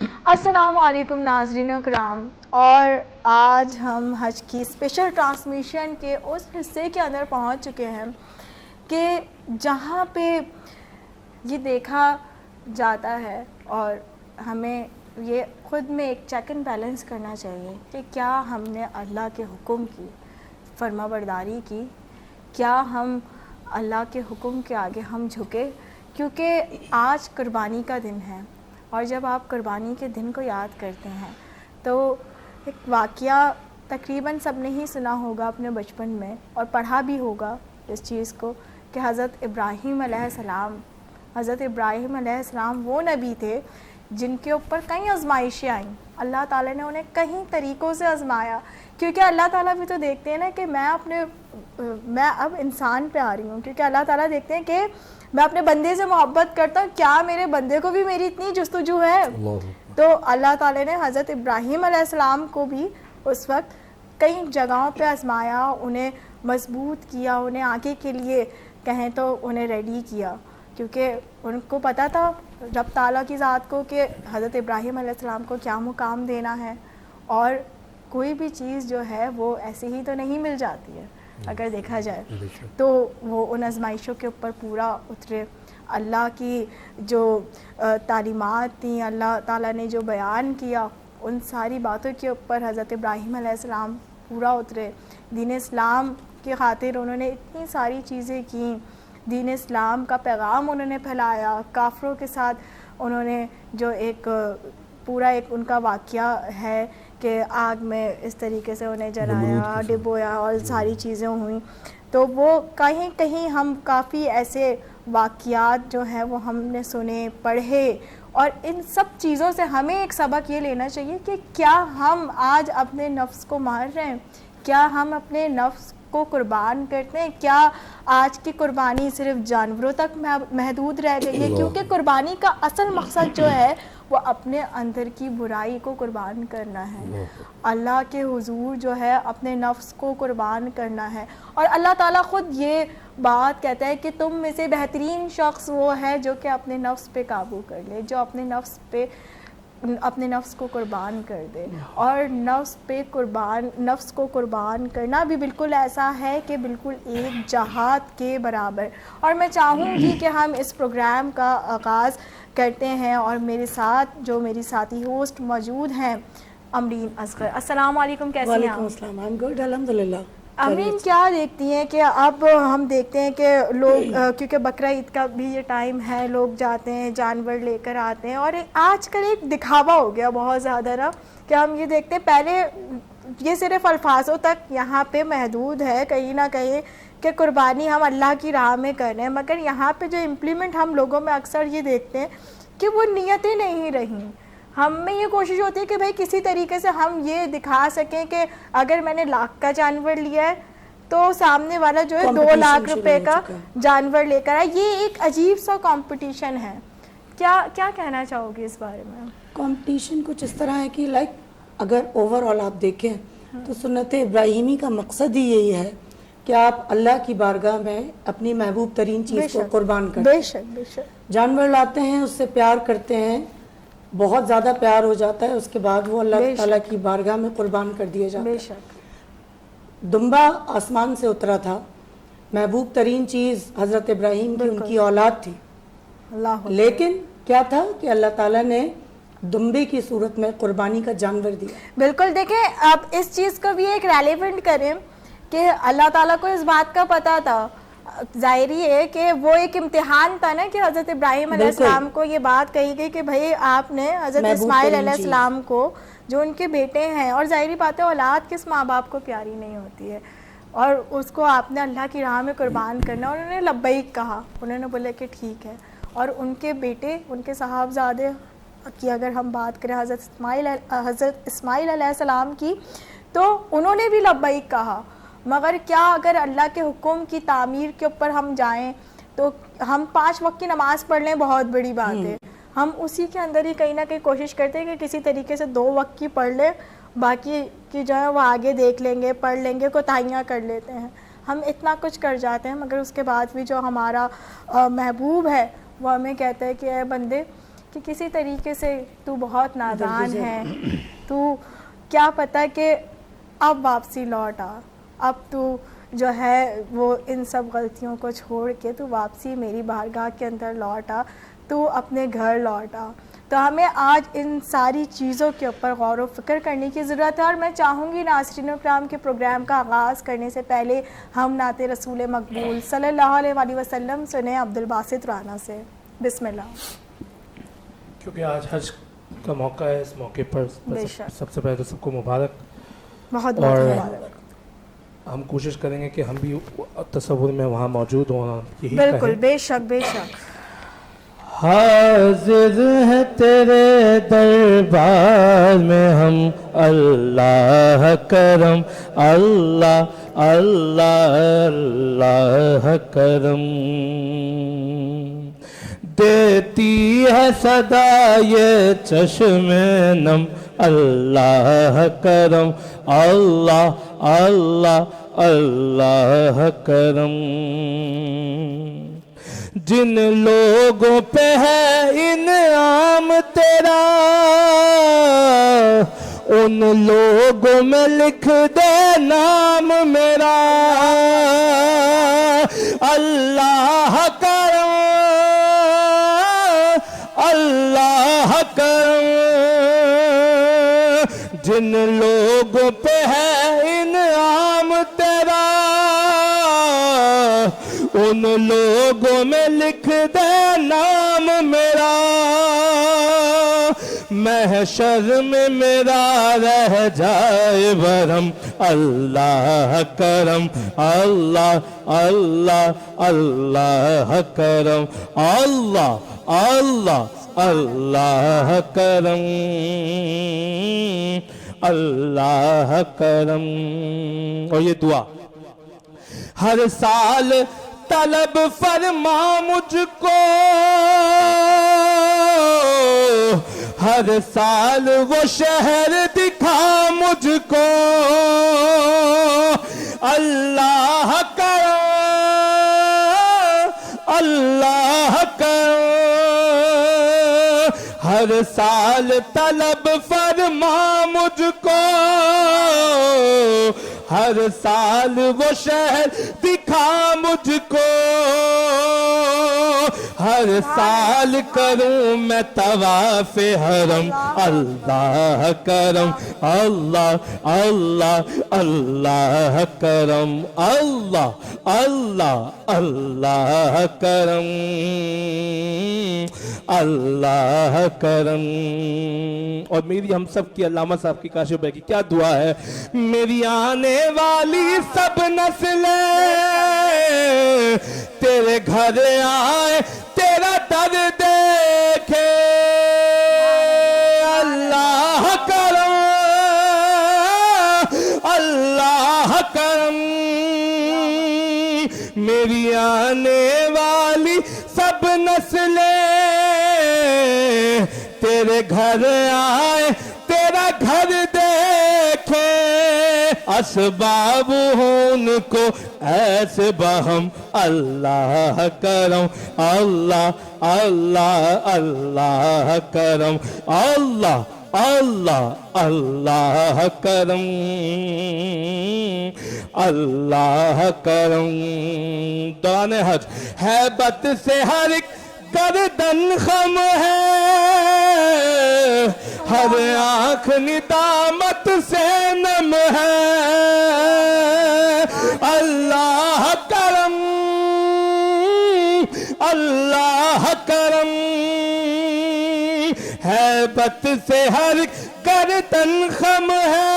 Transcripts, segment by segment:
السلام علیکم ناظرین کرام، اور آج ہم حج کی اسپیشل ٹرانسمیشن کے اس حصے کے اندر پہنچ چکے ہیں کہ جہاں پہ یہ دیکھا جاتا ہے اور ہمیں یہ خود میں ایک چیک اینڈ بیلنس کرنا چاہیے کہ کیا ہم نے اللہ کے حکم کی فرما برداری کی، کیا ہم اللہ کے حکم کے آگے ہم جھکے، کیونکہ آج قربانی کا دن ہے۔ اور جب آپ قربانی کے دن کو یاد کرتے ہیں تو ایک واقعہ تقریباً سب نے ہی سنا ہوگا اپنے بچپن میں اور پڑھا بھی ہوگا اس چیز کو کہ حضرت ابراہیم علیہ السلام وہ نبی تھے جن کے اوپر کئی آزمائشیں آئیں۔ اللہ تعالیٰ نے انہیں کئی طریقوں سے آزمایا، کیونکہ اللہ تعالیٰ بھی تو دیکھتے ہیں نا کہ میں اب انسان پہ آ رہی ہوں، کیونکہ اللہ تعالیٰ دیکھتے ہیں کہ میں اپنے بندے سے محبت کرتا ہوں، کیا میرے بندے کو بھی میری اتنی جستجو ہے؟ تو اللہ تعالیٰ نے حضرت ابراہیم علیہ السلام کو بھی اس وقت کئی جگہوں پہ آزمایا، انہیں مضبوط کیا، انہیں آگے کے لیے کہیں تو انہیں ریڈی کیا، کیونکہ ان کو پتہ تھا رب تعالیٰ کی ذات کو کہ حضرت ابراہیم علیہ السلام کو کیا مقام دینا ہے، اور کوئی بھی چیز جو ہے وہ ایسے ہی تو نہیں مل جاتی ہے اگر دیکھا جائے۔ تو وہ ان آزمائشوں کے اوپر پورا اترے، اللہ کی جو تعلیمات تھیں، اللہ تعالیٰ نے جو بیان کیا، ان ساری باتوں کے اوپر حضرت ابراہیم علیہ السلام پورا اترے۔ دین اسلام کی خاطر انہوں نے اتنی ساری چیزیں کیں، دین اسلام کا پیغام انہوں نے پھیلایا، کافروں کے ساتھ انہوں نے جو ایک پورا ایک ان کا واقعہ ہے کہ آگ میں اس طریقے سے انہیں جلایا، ڈبویا اور ساری چیزیں ہوئیں۔ تو وہ کہیں کہیں ہم کافی ایسے واقعات جو ہیں وہ ہم نے سنے، پڑھے، اور ان سب چیزوں سے ہمیں ایک سبق یہ لینا چاہیے کہ کیا ہم آج اپنے نفس کو مار رہے ہیں؟ کیا ہم اپنے نفس کو قربان کرتے ہیں؟ کیا آج کی قربانی صرف جانوروں تک محدود رہ گئی ہے؟ کیونکہ قربانی کا اصل مقصد جو ہے وہ اپنے اندر کی برائی کو قربان کرنا ہے، اللہ کے حضور جو ہے اپنے نفس کو قربان کرنا ہے۔ اور اللہ تعالیٰ خود یہ بات کہتا ہے کہ تم میں سے بہترین شخص وہ ہے جو کہ اپنے نفس پہ قابو کر لے، جو اپنے نفس کو قربان کر دے۔ اور نفس کو قربان کرنا بھی بالکل ایسا ہے کہ بالکل ایک جہاد کے برابر۔ اور میں چاہوں گی کہ ہم اس پروگرام کا آغاز کرتے ہیں، اور میرے ساتھ جو میری ساتھی ہوسٹ موجود ہیں امرین اصغر۔ السلام علیکم، کیسی ہیں آپ؟ وعلیکم السلام، I'm good، الحمدللہ۔ امرین، کیا دیکھتی ہیں کہ اب ہم دیکھتے ہیں کہ لوگ کیونکہ بقرہ عید کا بھی یہ ٹائم ہے، لوگ جاتے ہیں جانور لے کر آتے ہیں، اور آج کل ایک دکھاوا ہو گیا بہت زیادہ نا، کہ ہم یہ دیکھتے ہیں پہلے یہ صرف الفاظوں تک یہاں پہ محدود ہے کہیں نہ کہیں کہ قربانی ہم اللہ کی راہ میں کر رہے ہیں، مگر یہاں پہ جو امپلیمنٹ ہم لوگوں میں اکثر یہ دیکھتے ہیں کہ وہ نیتیں نہیں رہیں۔ ہم میں یہ کوشش ہوتی ہے کہ بھئی کسی طریقے سے ہم یہ دکھا سکیں کہ اگر میں نے 1,00,000 کا جانور لیا ہے تو سامنے والا جو ہے 2,00,000 روپے کا جانور لے کر آئے۔ یہ ایک عجیب سا کمپٹیشن ہے، کیا کہنا چاہو گی اس بارے میں؟ کمپٹیشن کچھ اس طرح ہے کہ اگر اوور آل آپ دیکھیں تو سنت ابراہیمی کا مقصد ہی یہی ہے کہ آپ اللہ کی بارگاہ میں اپنی محبوب ترین چیز کو قربان کریں۔ بے شک بے شک۔ جانور لاتے ہیں، اس سے پیار کرتے ہیں، بہت زیادہ پیار ہو جاتا ہے، اس کے بعد وہ اللہ تعالیٰ کی بارگاہ میں قربان کر دیے جاتے ہیں۔ بے شک۔ دمبا آسمان سے اترا تھا، محبوب ترین چیز حضرت ابراہیم کی ان کی اولاد تھی، لیکن کیا تھا کہ اللہ تعالیٰ نے دمبے کی صورت میں قربانی کا جانور دیا۔ بالکل، دیکھیں اب اس چیز کو بھی ایک ریلیونٹ کریں کہ اللہ تعالیٰ کو اس بات کا پتہ تھا، ظاہری ہے کہ وہ ایک امتحان تھا نا کہ حضرت ابراہیم علیہ السلام کو یہ بات کہی گئی کہ بھئی آپ نے حضرت اسماعیل علیہ السلام کو جو ان کے بیٹے ہیں، اور ظاہری بات ہے اولاد کس ماں باپ کو پیاری نہیں ہوتی ہے، اور اس کو آپ نے اللہ کی راہ میں قربان کرنا، اور انہوں نے لبیک کہا، انہوں نے بولا کہ ٹھیک ہے۔ اور ان کے بیٹے، ان کے صاحبزادے کی اگر ہم بات کریں حضرت اسماعیل علیہ السلام کی، تو انہوں نے بھی لبیک کہا، مگر کیا اگر اللہ کے حکم کی تعمیر کے اوپر ہم جائیں تو ہم 5 وقت کی نماز پڑھ لیں بہت بڑی بات ہے، ہم اسی کے اندر ہی کہیں نہ کہیں کوشش کرتے ہیں کہ کسی طریقے سے 2 وقت کی پڑھ لیں، باقی کی جو ہے وہ آگے دیکھ لیں گے، پڑھ لیں گے، کوتاہیاں کر لیتے ہیں، ہم اتنا کچھ کر جاتے ہیں، مگر اس کے بعد بھی جو ہمارا محبوب ہے وہ ہمیں کہتا ہے کہ اے بندے کہ کسی طریقے سے تو بہت نادان ہے، تو کیا پتہ کہ اب واپسی لوٹ آ، اب تو جو ہے وہ ان سب غلطیوں کو چھوڑ کے تو واپسی میری بارگاہ کے اندر لوٹ آ، تو اپنے گھر لوٹ آ۔ تو ہمیں آج ان ساری چیزوں کے اوپر غور و فکر کرنے کی ضرورت ہے، اور میں چاہوں گی ناظرین اکرام کے پروگرام کا آغاز کرنے سے پہلے ہم نعت رسول مقبول صلی اللہ علیہ وآلہ وسلم سنیں عبدالباسط رانا سے۔ بسم اللہ۔ کیونکہ آج حج کا موقع ہے، اس موقع پر بے شک، سب سے پہلے تو سب کو مبارک، بہت بہت اور مبارک۔ ہم کوشش کریں گے کہ ہم بھی تصور میں وہاں موجود ہوں، یہی بالکل، کہیں۔ بے شک بے شک۔ حاضر ہے تیرے دربار میں ہم، اللہ کرم، اللہ اللہ اللہ کرم، دیتی ہے صدا یہ چشم نم، اللہ کرم، اللہ اللہ اللہ کرم، جن لوگوں پہ ہے انعام تیرا ان لوگوں میں لکھ دے نام میرا، اللہ کرم اللہ کرم، جن لوگوں پہ ہے انعام تیرا ان لوگوں میں لکھ دے نام میرا، محشر میں میرا رہ جائے بھرم، اللہ کرم، اللہ اللہ اللہ کرم، اللہ اللہ اللہ کرم، اللہ کرم۔ اور یہ دعا ہر سال طلب فرما مجھ کو، ہر سال وہ شہر دکھا مجھ کو، اللہ کرم اللہ کرم، ہر سال طلب فرما مجھ کو، ہر سال وہ شہر دکھا مجھ کو، ہر سال کروں میں طواف حرم، اللہ کرم، اللہ اللہ اللہ کرم، اللہ اللہ اللہ کرم، اللہ کرم۔ اور میری ہم سب کی علامہ صاحب کی کاشف بھائی کی کیا دعا ہے، میری آنے والی سب نسلیں تیرے گھر آئے تیرا در دیکھے، اللہ کرم اللہ کرم، میری آنے والی سب نسلیں تیرے گھر آئے تیرا گھر دیکھے، اسباب ہوں ان کو ایسے بہم، اللہ کرم، اللہ اللہ اللہ کرم، اللہ اللہ اللہ کرم، اللہ کرم۔ دوران حج ہیبت سے ہر ایک گردن خم ہے، ہر آنکھ ندامت سے نم ہے، اللہ کرم اللہ کرم، ہیبت سے ہر گردن خم ہے،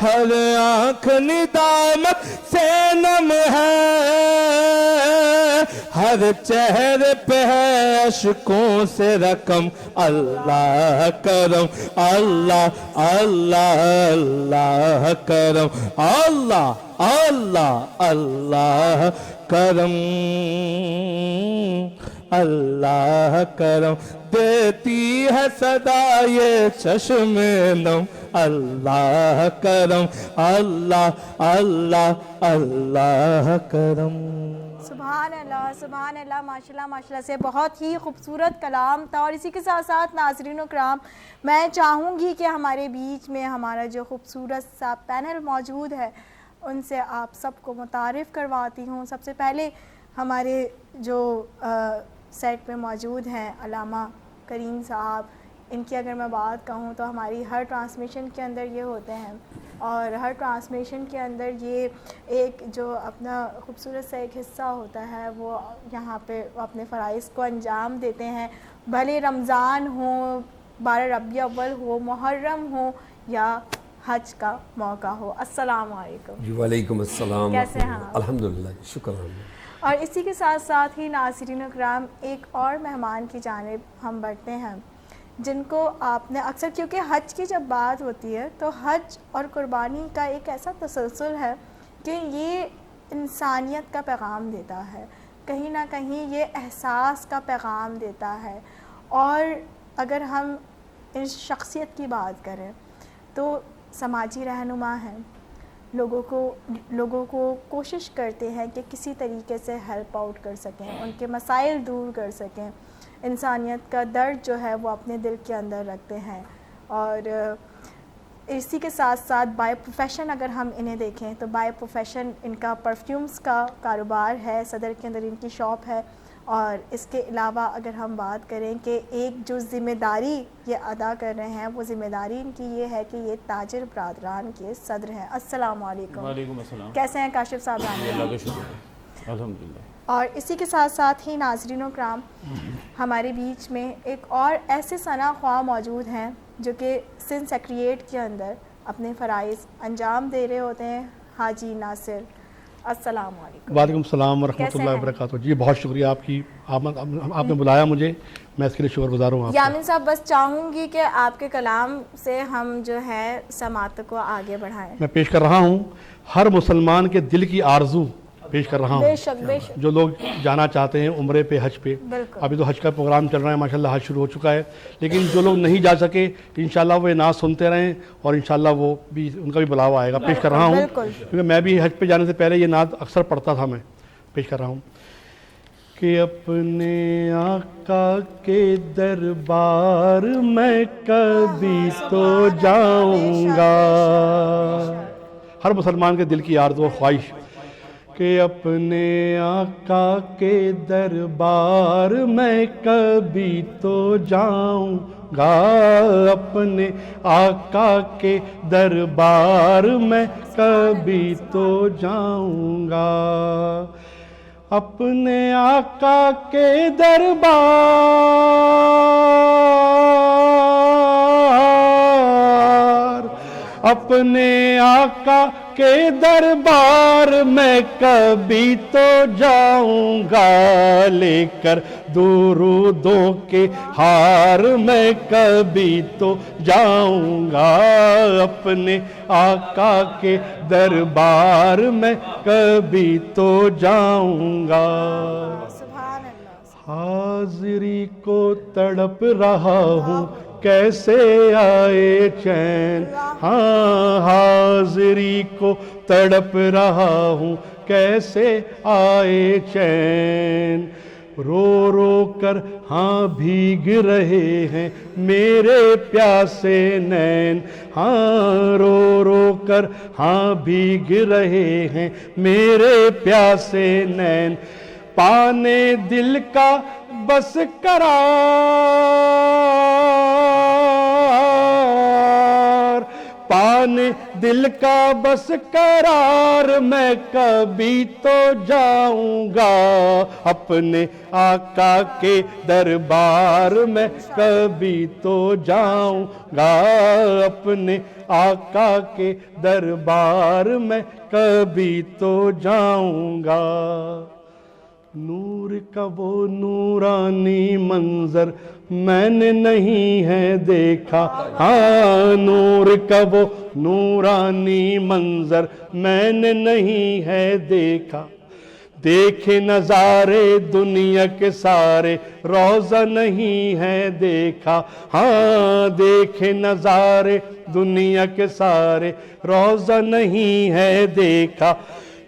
ہر آنکھ ندامت سے نم ہے، ہر چہرے پہ ہے اشکوں سے رقم، اللہ کرم، اللہ اللہ اللہ کرم، اللہ اللہ اللہ کرم، اللہ کرم، دیتی ہے صدا یہ چشم نم، اللہ کرم، اللہ اللہ اللہ کرم۔ سبحان سبحان اللہ ماشاءاللہ ماشاءاللہ سے بہت ہی خوبصورت کلام تھا. اور اسی کے ساتھ ساتھ ناظرین و کرام میں چاہوں گی کہ ہمارے بیچ میں ہمارا جو خوبصورت سا پینل موجود ہے ان سے آپ سب کو متعارف کرواتی ہوں. سب سے پہلے ہمارے جو سیٹ پہ موجود ہیں علامہ کریم صاحب, ان کی اگر میں بات کہوں تو ہماری ہر ٹرانسمیشن کے اندر یہ ہوتے ہیں اور ہر ٹرانسمیشن کے اندر یہ ایک جو اپنا خوبصورت سا ایک حصہ ہوتا ہے وہ یہاں پہ اپنے فرائض کو انجام دیتے ہیں, بھلے رمضان ہو, 12 ربیع اول ہو, محرم ہو یا حج کا موقع ہو. السلام علیکم. جی وعلیکم السلام. کیسے ہیں آپ؟ الحمدللہ, شکر الحمد. اور اسی کے ساتھ ساتھ ہی ناظرین اکرام ایک اور مہمان کی جانب ہم بڑھتے ہیں جن کو آپ نے اکثر, کیونکہ حج کی جب بات ہوتی ہے تو حج اور قربانی کا ایک ایسا تسلسل ہے کہ یہ انسانیت کا پیغام دیتا ہے, کہیں نہ کہیں یہ احساس کا پیغام دیتا ہے. اور اگر ہم اس شخصیت کی بات کریں تو سماجی رہنما ہیں, لوگوں کو کوشش کرتے ہیں کہ کسی طریقے سے ہیلپ آؤٹ کر سکیں, ان کے مسائل دور کر سکیں, انسانیت کا درد جو ہے وہ اپنے دل کے اندر رکھتے ہیں. اور اسی کے ساتھ ساتھ بائی پروفیشن اگر ہم انہیں دیکھیں تو بائی پروفیشن ان کا پرفیومز کا کاروبار ہے, صدر کے اندر ان کی شاپ ہے. اور اس کے علاوہ اگر ہم بات کریں کہ ایک جو ذمہ داری یہ ادا کر رہے ہیں وہ ذمہ داری ان کی یہ ہے کہ یہ تاجر برادران کے صدر ہیں. السلام علیکم. وعلیکم السلام. کیسے ہیں کاشف صاحب؟ اللہ کا شکر ہے, الحمدللہ. اور اسی کے ساتھ ساتھ ہی ناظرین و کرام ہمارے بیچ میں ایک اور ایسے ثنا خواہ موجود ہیں جو کہ سندھ سیکریٹریٹ کے اندر اپنے فرائض انجام دے رہے ہوتے ہیں, حاجی ناصر. السلام علیکم. وعلیکم السلام ورحمۃ اللہ وبرکاتہ. جی بہت شکریہ آپ کی, آپ نے بلایا مجھے, میں اس کے لیے شکر گزار ہوں. یامین صاحب بس چاہوں گی کہ آپ کے کلام سے ہم جو ہے سماعت کو آگے بڑھائیں. میں پیش کر رہا ہوں ہر مسلمان کے دل کی آرزو پیش کر رہا ہوں. بے شک بے شک. جو لوگ جانا چاہتے ہیں عمرے پہ, حج پہ, ابھی تو حج کا پروگرام چل رہا ہے ماشاءاللہ, حج شروع ہو چکا ہے, لیکن جو لوگ نہیں جا سکے انشاءاللہ وہ نعت سنتے رہیں اور انشاءاللہ وہ بھی ان کا بھی بلاوا آئے گا. پیش کر رہا ہوں کیونکہ میں بھی حج پہ جانے سے پہلے یہ نعت اکثر پڑھتا تھا. میں پیش کر رہا ہوں کہ اپنے آقا کے دربار میں کبھی تو جاؤں گا. ہر مسلمان کے دل کی آرزو و خواہش کہ اپنے آقا کے دربار میں کبھی تو جاؤں گا. اپنے آقا کے دربار میں کبھی تو جاؤں گا. اپنے آقا کے دربار, اپنے آقا کے دربار میں کبھی تو جاؤں گا. لے کر درودوں کے ہار میں کبھی تو جاؤں گا. اپنے آقا کے دربار میں کبھی تو جاؤں گا. حاضری کو تڑپ رہا ہوں کیسے آئے چین, ہاں حاضری کو تڑپ رہا ہوں کیسے آئے چین. رو رو کر ہاں بھیگ رہے ہیں میرے پیاسے نین, ہاں رو رو کر ہاں بھیگ رہے ہیں میرے پیاسے نین. پانے دل کا بس قرار, پانے دل کا بس قرار میں کبھی تو جاؤں گا. اپنے آقا کے دربار میں کبھی تو جاؤں گا. اپنے آقا کے دربار میں کبھی تو جاؤں گا. نور کا وہ نورانی منظر میں نے نہیں ہے دیکھا, ہاں نور کا وہ نورانی منظر میں نے نہیں ہے دیکھا. دیکھے نظارے دنیا کے سارے روضہ نہیں ہے دیکھا, ہاں دیکھے نظارے دنیا کے سارے روضہ نہیں ہے دیکھا.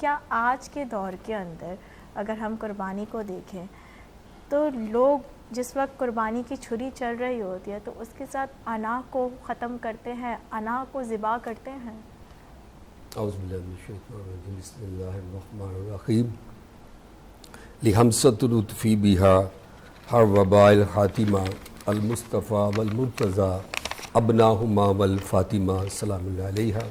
کیا آج کے دور کے اندر اگر ہم قربانی کو دیکھیں تو لوگ جس وقت قربانی کی چھری چل رہی ہوتی ہے تو اس کے ساتھ انا کو ختم کرتے ہیں, انا کو ذبح کرتے ہیں؟ اعوذ باللہ من الشیطان الرجیم بسم اللہ الرحمن الرحیم لحمست لطفی بہا ہر وبائل خاتمہ المصطفیٰ والمرتضیٰ ابناہما والفاطمہ سلام اللہ علیہا.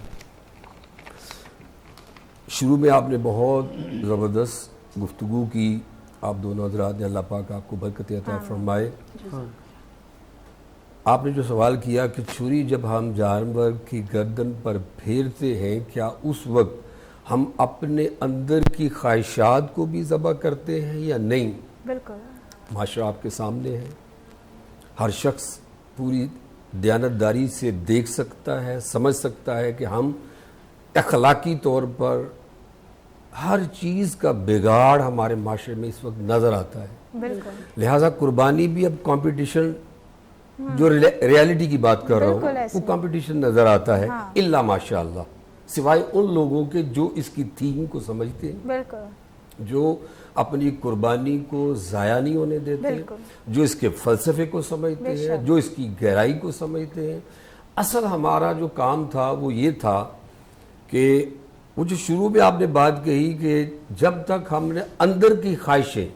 شروع میں آپ نے بہت زبردست گفتگو کی, آپ دونوں حضرات نے, اللہ پاک آپ کو برکت عطا فرمائے. آپ نے جو سوال کیا کہ چھری جب ہم جانور کی گردن پر پھیرتے ہیں کیا اس وقت ہم اپنے اندر کی خواہشات کو بھی ذبح کرتے ہیں یا نہیں؟ بالکل. معاشرہ آپ کے سامنے ہے, ہر شخص پوری دیانتداری سے دیکھ سکتا ہے, سمجھ سکتا ہے کہ ہم اخلاقی طور پر ہر چیز کا بگاڑ ہمارے معاشرے میں اس وقت نظر آتا ہے. بالکل. لہٰذا قربانی بھی اب کمپٹیشن, جو ریالٹی کی بات کر رہا ہوں, وہ کمپٹیشن نظر آتا ہے الا ماشاء اللہ, سوائے ان لوگوں کے جو اس کی تھیم کو سمجھتے ہیں, بالکل, جو اپنی قربانی کو ضائع نہیں ہونے دیتے, جو اس کے فلسفے کو سمجھتے ہیں, جو اس کی گہرائی کو سمجھتے ہیں. اصل ہمارا جو کام تھا وہ یہ تھا کہ وہ جو شروع میں آپ نے بات کہی کہ جب تک ہم نے اندر کی خواہشیں,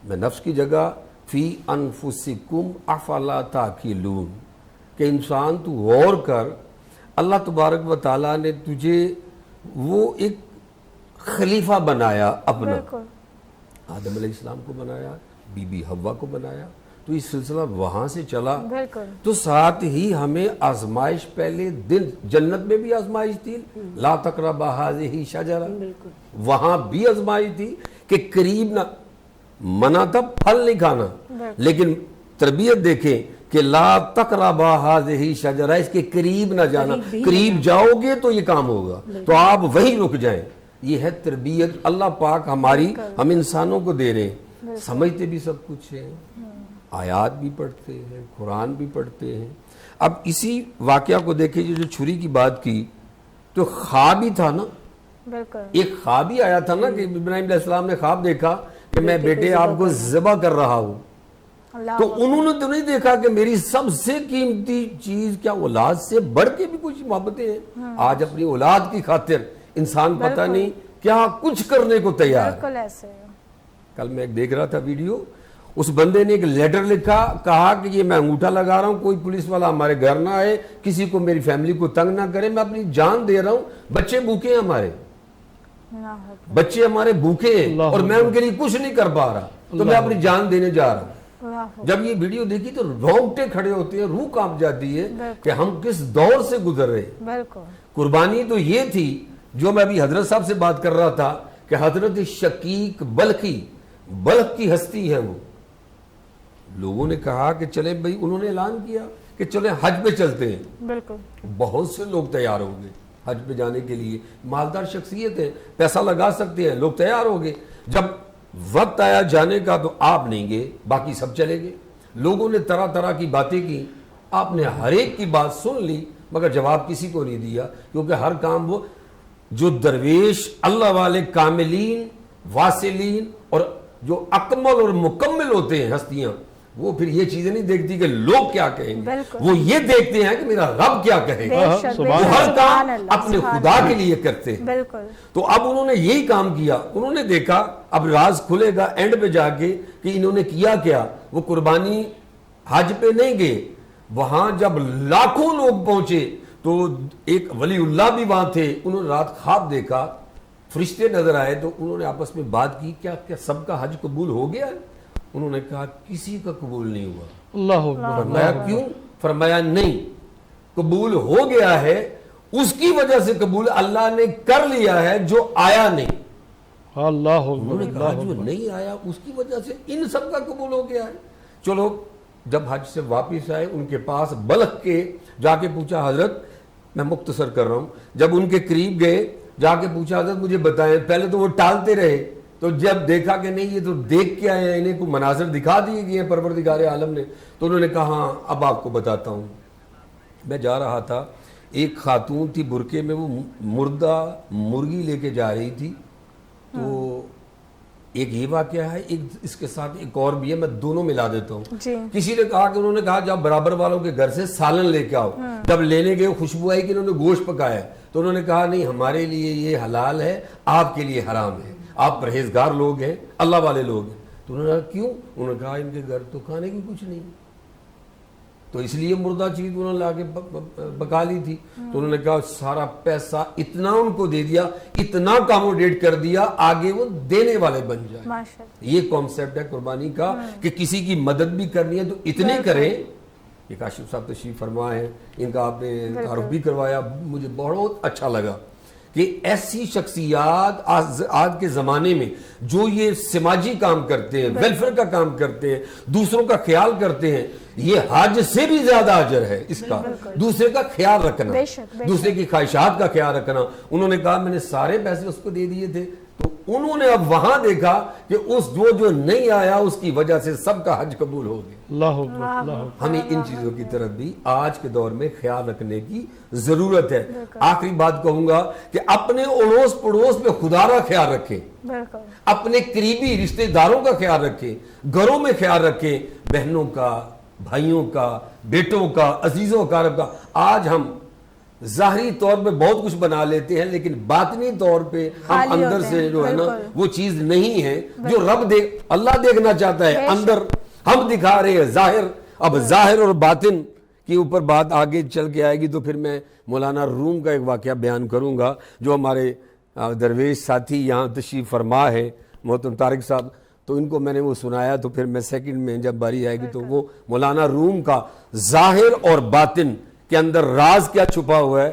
میں نفس کی جگہ فی انفسکم افلا تعقلون, کہ انسان تو غور کر, اللہ تبارک و تعالیٰ نے تجھے وہ ایک خلیفہ بنایا اپنا, آدم علیہ السلام کو بنایا, بی بی حوا کو بنایا, تو یہ سلسلہ وہاں سے چلا. تو ساتھ ہی ہمیں آزمائش پہلے دن, جنت میں بھی آزمائش تھی, لا تقربا ھذہ شجرہ, وہاں بھی آزمائش تھی کہ قریب نہ, منع تھا پھل نہیں کھانا, لیکن تربیت دیکھیں کہ لا تقربا ھذہ شجرہ, اس کے قریب نہ جانا, قریب جاؤ گے تو یہ کام ہوگا, تو آپ وہیں رک جائیں. یہ ہے تربیت اللہ پاک ہماری, ہم انسانوں کو دے رہے ہیں. سمجھتے بھی سب کچھ ہیں, آیات بھی پڑھتے ہیں, قرآن بھی پڑھتے ہیں. اب اسی واقعہ کو دیکھیں, جو چھری کی بات کی تو خواب ہی تھا نا, ایک خواب ہی آیا تھا نا کہ ابراہیم علیہ السلام نے خواب دیکھا کہ میں بیٹے آپ کو ذبح کر رہا ہوں, تو انہوں نے تو نہیں دیکھا کہ میری سب سے قیمتی چیز کیا اولاد سے بڑھ کے بھی کچھ محبتیں ہیں. آج اپنی اولاد کی خاطر انسان پتہ نہیں کیا کچھ کرنے کو تیار ہے. کل میں ایک دیکھ رہا تھا ویڈیو, اس بندے نے ایک لیٹر لکھا, کہا کہ یہ میں انگوٹھا لگا رہا ہوں, کوئی پولیس والا ہمارے گھر نہ آئے, کسی کو میری فیملی کو تنگ نہ کرے, میں اپنی جان دے رہا ہوں, بچے بھوکے ہیں ہمارے, بچے ہمارے بھوکے ہیں اور میں ان کے لیے کچھ نہیں کر پا رہا, تو میں اپنی جان دینے جا رہا ہوں. جب یہ ویڈیو دیکھی تو رونگٹے کھڑے ہوتے ہیں, روح کانپ جاتی ہے کہ ہم کس دور سے گزر رہے ہیں. قربانی تو یہ تھی جو میں ابھی حضرت صاحب سے بات کر رہا تھا کہ حضرت شقیق بلخی, بلخ کی ہستی ہے وہ, لوگوں نے کہا کہ چلے بھائی, انہوں نے اعلان کیا کہ چلے حج پہ چلتے ہیں. بالکل, بہت سے لوگ تیار ہو گئے حج پہ جانے کے لیے, مالدار شخصیت ہے, پیسہ لگا سکتے ہیں, لوگ تیار ہو گئے. جب وقت آیا جانے کا تو آپ نہیں گئے, باقی سب چلے گئے. لوگوں نے طرح طرح کی باتیں کی, آپ نے ہر ایک کی بات سن لی مگر جواب کسی کو نہیں دیا, کیونکہ ہر کام وہ جو درویش اللہ والے کاملین واصلین اور جو اکمل اور مکمل ہوتے ہیں ہستیاں, وہ پھر یہ چیزیں نہیں دیکھتی کہ لوگ کیا کہیں گے, وہ یہ دیکھتے ہیں کہ میرا رب کیا کہے گا. وہ ہر کام اپنے خدا کے لیے کرتے ہیں. تو اب انہوں نے یہی کام کیا, انہوں نے دیکھا, اب راز کھلے گا اینڈ پہ جا کے کہ انہوں نے کیا کیا. وہ قربانی حج پہ نہیں گئے, وہاں جب لاکھوں لوگ پہنچے تو ایک ولی اللہ بھی وہاں تھے, انہوں نے رات خواب دیکھا, فرشتے نظر آئے, تو انہوں نے آپس میں بات کی کیا سب کا حج قبول ہو گیا؟ انہوں نے کہا کسی کا قبول نہیں ہوا. اللہ. فرمایا کیوں؟ فرمایا نہیں, قبول ہو گیا ہے, اس کی وجہ سے قبول اللہ نے کر لیا ہے جو آیا نہیں. اللہ. انہوں نے کہا جو نہیں آیا اس کی وجہ سے ان سب کا قبول ہو گیا ہے. چلو جب حج سے واپس آئے, ان کے پاس بلخ کے جا کے پوچھا, حضرت میں مختصر کر رہا ہوں, جب ان کے قریب گئے جا کے پوچھا حضرت مجھے بتائیں, پہلے تو وہ ٹالتے رہے, تو جب دیکھا کہ نہیں یہ تو دیکھ کے آئے ہیں, انہیں کوئی مناظر دکھا دیے گئے ہیں پروردگار عالم نے, تو انہوں نے کہا ہاں اب آپ کو بتاتا ہوں. میں جا رہا تھا ایک خاتون تھی برقعے میں, وہ مردہ مرغی لے کے جا رہی تھی. تو ایک یہ واقعہ ہے, ایک اس کے ساتھ ایک اور بھی ہے, میں دونوں ملا دیتا ہوں. کسی نے کہا کہ انہوں نے کہا جب برابر والوں کے گھر سے سالن لے کے آؤ, جب لینے گئے خوشبو آئی کہ انہوں نے گوشت پکایا ہے, تو انہوں نے کہا نہیں ہمارے لیے یہ حلال ہے, آپ کے لیے حرام ہے, آپ پرہیزگار لوگ ہیں, اللہ والے لوگ ہیں. تو انہوں نے کہا کیوں؟ انہوں نے کہا ان کے گھر تو کھانے کی کچھ نہیں, تو اس لیے مردہ چیز انہوں نے لا کے پکا لی تھی. تو انہوں نے کہا سارا پیسہ اتنا ان کو دے دیا, اتنا اکاموڈیٹ کر دیا, آگے وہ دینے والے بن جائیں. یہ کانسیپٹ ہے قربانی کا کہ کسی کی مدد بھی کرنی ہے تو اتنے کریں. یہ کاشف صاحب تشریف فرما ہے, ان کا آپ نے تعارف بھی کروایا, مجھے بہت اچھا لگا کہ ایسی شخصیات آج کے زمانے میں جو یہ سماجی کام کرتے ہیں, ویلفیئر کا کام کرتے ہیں, دوسروں کا خیال کرتے ہیں, یہ حج سے بھی زیادہ اجر ہے اس کا, دوسرے کا خیال رکھنا, دوسرے کی خواہشات کا خیال رکھنا. انہوں نے کہا میں نے سارے پیسے اس کو دے دیے تھے, تو انہوں نے اب وہاں دیکھا کہ اس جو نہیں آیا اس کی وجہ سے سب کا حج قبول ہو گیا. اللہ اکبر, اللہ اکبر. ہمیں ان چیزوں کی طرف بھی آج کے دور میں خیال رکھنے کی ضرورت ہے. آخری بات کہوں گا کہ اپنے اڑوس پڑوس میں خدا را خیال رکھیں, اپنے قریبی رشتہ داروں کا خیال رکھیں, گھروں میں خیال رکھیں, بہنوں کا, بھائیوں کا, بیٹوں کا, عزیزوں کا. آج ہم ظاہری طور پہ بہت کچھ بنا لیتے ہیں لیکن باطنی طور پہ ہم اندر سے جو ہے نا وہ چیز نہیں ہے جو رب اللہ دیکھنا چاہتا ہے. اندر ہم دکھا رہے ہیں ظاہر. اب ظاہر اور باطن کے اوپر بات آگے چل کے آئے گی تو پھر میں مولانا روم کا ایک واقعہ بیان کروں گا جو ہمارے درویش ساتھی یہاں تشریف فرما ہے, محترم طارق صاحب. تو ان کو میں نے وہ سنایا, تو پھر میں سیکنڈ میں جب باری آئے گی تو وہ مولانا روم کا ظاہر اور باطن کے اندر راز کیا چھپا ہوا ہے,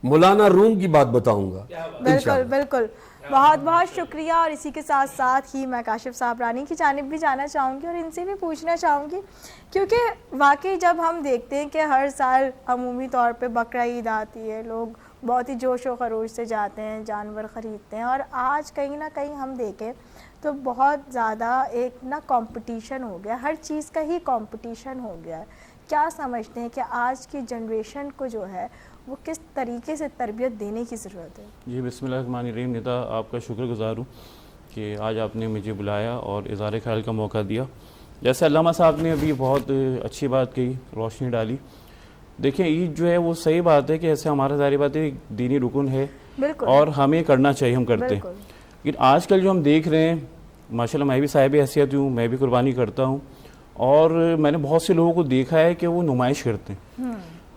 مولانا روم کی بات بتاؤں گا. بالکل بالکل, بہت بہت شکریہ. اور اسی کے ساتھ ساتھ ہی میں کاشف صاحب رانی کی جانب بھی جانا چاہوں گی اور ان سے بھی پوچھنا چاہوں گی, کیونکہ واقعی جب ہم دیکھتے ہیں کہ ہر سال عمومی طور پہ بقرہ عید آتی ہے, لوگ بہت ہی جوش و خروش سے جاتے ہیں, جانور خریدتے ہیں, اور آج کہیں نہ کہیں ہم دیکھیں تو بہت زیادہ ایک نا کمپٹیشن ہو گیا, ہر چیز کا ہی کمپٹیشن ہو گیا ہے. کیا سمجھتے ہیں کہ آج کی جنریشن کو جو ہے وہ کس طریقے سے تربیت دینے کی ضرورت ہے؟ جی بسم اللہ الرحمن الرحیم. ندا آپ کا شکر گزار ہوں کہ آج آپ نے مجھے بلایا اور اظہار خیال کا موقع دیا. جیسے علامہ صاحب نے ابھی بہت اچھی بات کہی, روشنی ڈالی. دیکھیں عید جو ہے وہ صحیح بات ہے کہ ایسے ہمارا ظاہری بات ہے دینی رکن ہے اور ہمیں کرنا چاہیے, ہم کرتے ہیں. لیکن آج کل جو ہم دیکھ رہے ہیں ماشاءاللہ, میں بھی صاحب حیثیت ہوں, میں بھی قربانی کرتا ہوں, اور میں نے بہت سے لوگوں کو دیکھا ہے کہ وہ نمائش کرتے ہیں.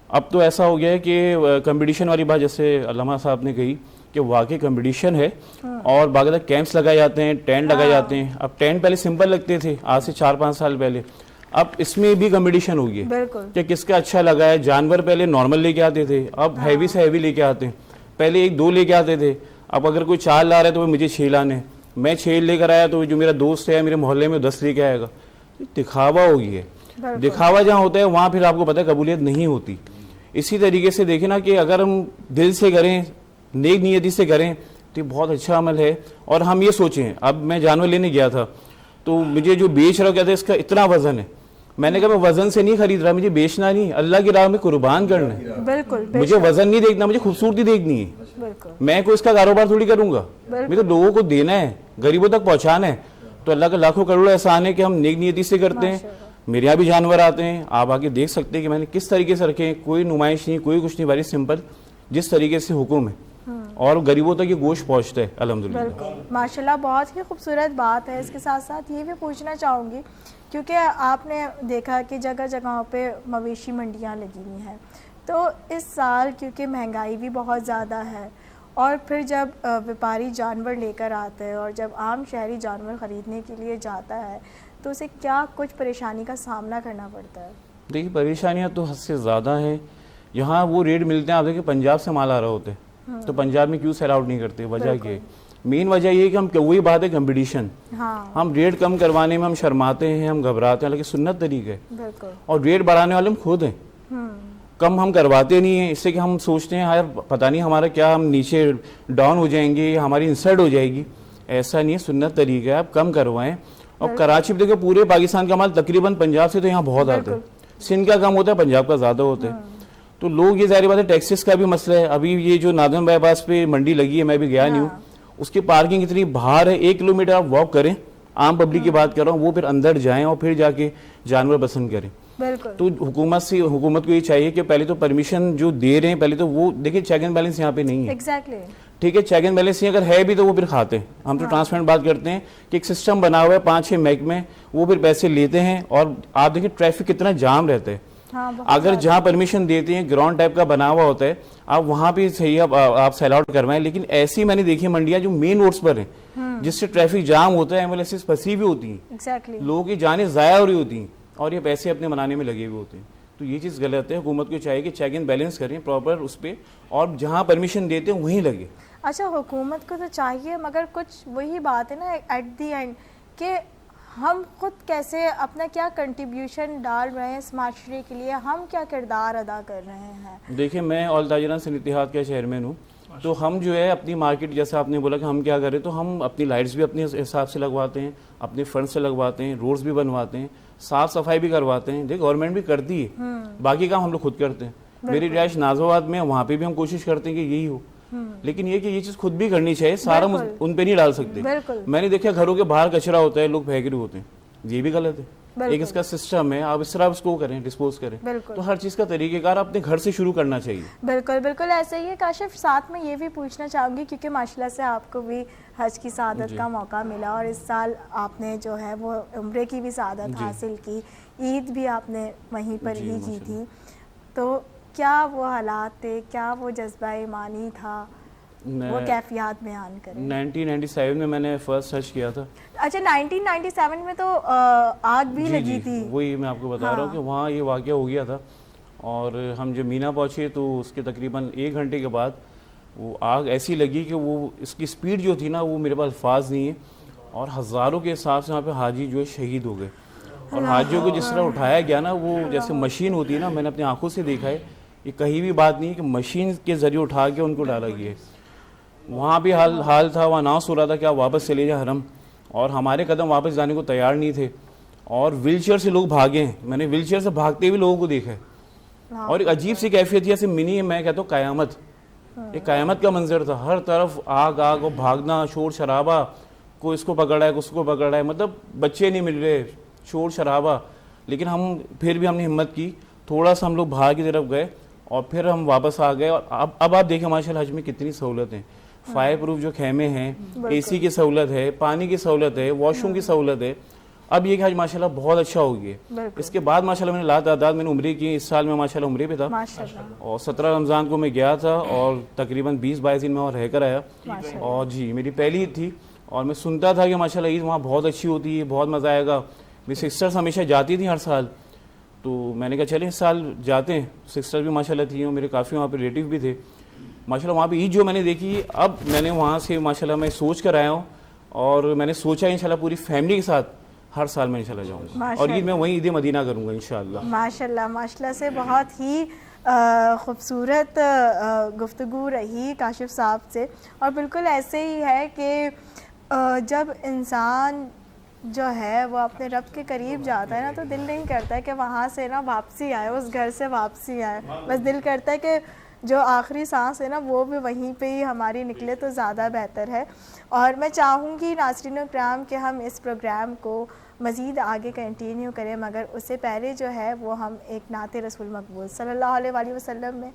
اب تو ایسا ہو گیا ہے کہ کمپٹیشن والی بات جیسے علامہ صاحب نے کہی کہ واقعی کمپٹیشن ہے, اور باقاعدہ کیمپس لگائے جاتے ہیں, ٹینٹ لگائے جاتے ہیں. اب ٹینٹ پہلے سمپل لگتے تھے آج سے 4-5 سال پہلے, اب اس میں بھی کمپٹیشن ہو گیا کہ کس کا اچھا لگا ہے. جانور پہلے نارمل لے کے آتے تھے, اب ہیوی سے ہیوی لے کے آتے ہیں. پہلے 1-2 لے کے آتے تھے, اب اگر کوئی 4 لا رہا ہے تو وہ مجھے 6 لانے, میں 6 لے کر آیا تو جو میرا دوست ہے میرے محلے میں 10 لے کے آئے گا. دکھاوا ہو گیا ہے. دکھاوا جہاں ہوتا ہے وہاں پھر آپ کو پتہ ہے قبولیت نہیں ہوتی. اسی طریقے سے دیکھیں نا کہ اگر ہم دل سے کریں, نیک نیتی سے کریں تو یہ بہت اچھا عمل ہے. اور ہم یہ سوچیں, اب میں جانور لینے گیا تھا تو مجھے جو بیچ رہا کہتا ہے اس کا اتنا وزن ہے. میں نے کہا میں وزن سے نہیں خرید رہا, مجھے بیچنا نہیں, اللہ کی راہ میں قربان کرنا ہے. بالکل, مجھے وزن نہیں دیکھنا, مجھے خوبصورتی دیکھنی ہے. میں کوئی اس کا کاروبار تھوڑی کروں گا, مجھے تو لوگوں کو دینا ہے, غریبوں تک پہنچانا ہے. تو اللہ کا لاکھوں کروڑوں احسان ہے کہ ہم نیک نیتی سے کرتے ہیں. میرے یہاں بھی جانور آتے ہیں, آپ آ کے دیکھ سکتے ہیں کہ میں نے کس طریقے سے رکھے ہیں. کوئی نمائش نہیں, کوئی کچھ نہیں, بڑی سمپل جس طریقے سے حکم ہے, اور غریبوں تک یہ گوشت پہنچتا ہے الحمدللہ. بالکل ماشاءاللہ, بہت ہی خوبصورت بات ہے. اس کے ساتھ ساتھ یہ بھی پوچھنا چاہوں گی کیونکہ آپ نے دیکھا کہ جگہ جگہوں پہ مویشی منڈیاں لگی ہوئی ہیں, تو اس سال کیونکہ مہنگائی بھی بہت زیادہ ہے, اور پھر جب ویپاری جانور لے کر آتا ہے اور جب عام شہری جانور خریدنے کے لیے جاتا ہے تو اسے کیا کچھ پریشانی کا سامنا کرنا پڑتا ہے؟ دیکھیے پریشانیاں تو حد سے زیادہ ہیں. یہاں وہ ریٹ ملتے ہیں, آپ دیکھیں پنجاب سے مال آ رہا ہوتے ہیں, تو پنجاب میں کیوں سیل آؤٹ نہیں کرتے؟ وجہ کیا ہے؟ مین وجہ یہ ہے کہ ہم وہی بات ہے کمپٹیشن. ہم ریٹ کم کروانے میں ہم شرماتے ہیں, ہم گھبراتے ہیں, حالانکہ سنت طریقہ ہے. اور ریٹ بڑھانے والے ہم خود ہیں, کم ہم کرواتے نہیں ہیں, اس سے کہ ہم سوچتے ہیں یار پتہ نہیں ہمارا کیا, ہم نیچے ڈاؤن ہو جائیں گے, ہماری انسلٹ ہو جائے گی. ایسا نہیں ہے, سنت طریقہ ہے, آپ کم کروائیں. اور کراچی دیکھیں پورے پاکستان کا مال تقریباً پنجاب سے تو یہاں بہت آتا ہے, سندھ کا کم ہوتا ہے, پنجاب کا زیادہ ہوتا ہے. تو لوگ یہ ظاہر بات ہے ٹیکسز کا بھی مسئلہ ہے. ابھی یہ جو نادم بائی پاس پہ منڈی لگی ہے میں بھی گیا نہیں ہوں, اس کی پارکنگ اتنی باہر ہے, 1 کلومیٹر آپ واک کریں, عام پبلک کی بات کر رہا ہوں, وہ پھر اندر جائیں اور پھر جا کے جانور پسند کریں. تو حکومت کو یہ چاہیے کہ پہلے تو پرمیشن جو دے رہے ہیں پہلے تو وہ دیکھیں, چیک اینڈ بیلنس یہاں پہ نہیں ہے. ٹھیک ہے, چیک اینڈ بیلنس اگر ہے بھی تو وہ پھر کھاتے ہیں. ہم تو ٹرانسپیرنٹ بات کرتے ہیں کہ ایک سسٹم بنا ہوا ہے 5-6 محکمے, وہ پھر پیسے لیتے ہیں. اور آپ دیکھیں ٹریفک کتنا جام رہتا ہے. اگر جہاں پرمیشن دیتے ہیں گراؤنڈ ٹائپ کا بنا ہوا ہوتا ہے, آپ وہاں پہ صحیح آپ سیل آؤٹ کروائیں. لیکن ایسی میں نے دیکھی منڈیاں جو مین روڈز پر ہیں جس سے ٹریفک جام ہوتا ہے, ایمبولینسز پھنسی ہوئی ہوتی ہیں, لوگوں کی جانیں ضائع ہو رہی ہوتی ہیں, اور یہ پیسے اپنے بنانے میں لگے ہوئے ہوتے ہیں. تو یہ چیز غلط ہے. حکومت کو چاہیے کہ چیک اینڈ بیلنس کریں پراپر اس پہ, اور جہاں پرمیشن دیتے ہیں وہیں لگے. اچھا, حکومت کو تو چاہیے, مگر کچھ وہی بات ہے نا ایٹ دی اینڈ کہ ہم خود کیسے اپنا کیا کنٹریبیوشن ڈال رہے ہیں اس معاشرے کے لیے, ہم کیا کردار ادا کر رہے ہیں. دیکھیں میں آل تاجران صنعت اتحاد کا چیئرمین ہوں, تو ہم جو ہے اپنی مارکیٹ, جیسا آپ نے بولا کہ ہم کیا کریں, تو ہم اپنی لائٹس بھی اپنے حساب سے لگواتے ہیں, اپنے فنڈ سے لگواتے ہیں, روڈز بھی بنواتے ہیں, صاف صفائی بھی کرواتے ہیں. دیکھ گورنمنٹ بھی کرتی ہے, باقی کام ہم لوگ خود کرتے ہیں. میری رہائش نازو آباد میں, وہاں پہ بھی ہم کوشش کرتے ہیں کہ یہی ہو, لیکن یہ کہ یہ چیز خود بھی کرنی چاہیے, سارا ان پہ نہیں ڈال سکتے. میں نے دیکھا گھروں کے باہر کچرا ہوتا ہے, لوگ پھینک رہے ہوتے ہیں, یہ بھی غلط ہے. ایک اس کا سسٹم ہے, آپ اس طرح اس کو کریں, ڈسپوز کریں. تو ہر چیز کا طریقہ کار اپنے گھر سے شروع کرنا چاہیے. بالکل ایسے ہی ہے. کاشف, ساتھ میں یہ بھی پوچھنا چاہوں گی کیونکہ ماشاءاللہ سے آپ کو بھی حج کی سعادت کا موقع ملا, اور اس سال آپ نے جو ہے وہ عمرے کی بھی سعادت حاصل کی, عید بھی آپ نے وہیں پر ہی کی تھی. تو کیا وہ حالات تھے, کیا وہ جذبہ ایمانی تھا, وہ کیفیات بیان کریں. 1997 میں نے فرسٹ حج کیا تھا. اچھا, 1997 میں تو آگ بھی لگی تھی. وہی میں آپ کو بتا رہا ہوں کہ وہاں یہ واقعہ ہو گیا تھا, اور ہم جب مینا پہنچے تو اس کے تقریباً 1 گھنٹے کے بعد وہ آگ ایسی لگی کہ وہ اس کی سپیڈ جو تھی نا وہ میرے پاس الفاظ نہیں ہے, اور ہزاروں کے حساب سے وہاں پہ حاجی جو ہے شہید ہو گئے. اور حاجیوں کو جس طرح اٹھایا گیا نا, وہ جیسے مشین ہوتی ہے نا, میں نے اپنی آنکھوں سے دیکھا ہے, یہ کہیں بھی بات نہیں ہے کہ مشین کے ذریعے اٹھا کے ان کو ڈالا گیا ہے. وہاں بھی حال تھا, وہاں اناؤنس ہو رہا تھا کہ آپ واپس چلے جائیں حرم, اور ہمارے قدم واپس جانے کو تیار نہیں تھے, اور ویل چیئر سے لوگ بھاگے ہیں. میں نے ویل چیئر سے بھاگتے ہوئے لوگوں کو دیکھا ہے, اور ایک عجیب سی کیفیت جیسے منی, میں کہتا ہوں قیامت, ایک قیامت کا منظر تھا. ہر طرف آگ اور بھاگنا, شور شرابہ, کوئی اس کو پکڑ رہا ہے, اس کو پکڑ رہا ہے, مطلب بچے نہیں مل رہے, شور شرابہ. لیکن پھر بھی ہم نے ہمت کی, تھوڑا سا ہم لوگ باہر کی طرف گئے, اور پھر ہم واپس آ گئے. اور اب آپ دیکھیں ماشاء اللہ حج میں کتنی سہولت ہیں. فائر پروف جو خیمے ہیں, اے سی کی سہولت ہے, پانی کی سہولت ہے, واش روم کی سہولت ہے. اب یہ کہ حج ماشاءاللہ بہت اچھا ہو گیا. اس کے بعد ماشاءاللہ میں نے تعداد میں نے عمرے کی. اس سال میں ماشاءاللہ عمرے پہ تھا, اور 17 رمضان کو میں گیا تھا, اور تقریباً 20-22 دن میں وہاں رہ کر آیا. اور جی میری پہلی عید تھی, اور میں سنتا تھا کہ ماشاءاللہ عید وہاں بہت اچھی ہوتی ہے, بہت مزہ آئے گا. میری سسٹرس ہمیشہ جاتی تھیں ہر سال, تو میں نے کہا چلیں اس سال جاتے ہیں. سسٹر بھی ماشاءاللہ تھیں, اور میرے کافی وہاں پہ ریلیٹیو بھی تھے. ماشاءاللہ وہاں پہ عید جو میں نے دیکھی, اب میں نے وہاں سے ماشاءاللہ میں سوچ کر آیا ہوں, اور میں نے سوچا انشاءاللہ پوری فیملی کے ساتھ ہر سال میں انشاءاللہ جاؤں گا, اور عید میں وہیں عید مدینہ کروں گا انشاءاللہ. ماشاءاللہ سے بہت ہی خوبصورت گفتگو رہی کاشف صاحب سے. اور بالکل ایسے ہی ہے کہ جب انسان جو ہے وہ اپنے رب کے قریب جاتا ہے نا, تو دل نہیں کرتا ہے کہ وہاں سے نا واپسی آئے, اس گھر سے واپسی آئے. بس دل کرتا ہے کہ جو آخری سانس ہے نا وہ بھی وہیں پہ ہی ہماری نکلے تو زیادہ بہتر ہے. اور میں چاہوں گی ناظرین اکرام کہ ہم اس پروگرام کو مزید آگے کنٹینیو کریں, مگر اس سے پہلے جو ہے وہ ہم ایک نعت رسول مقبول صلی اللہ علیہ وسلم میں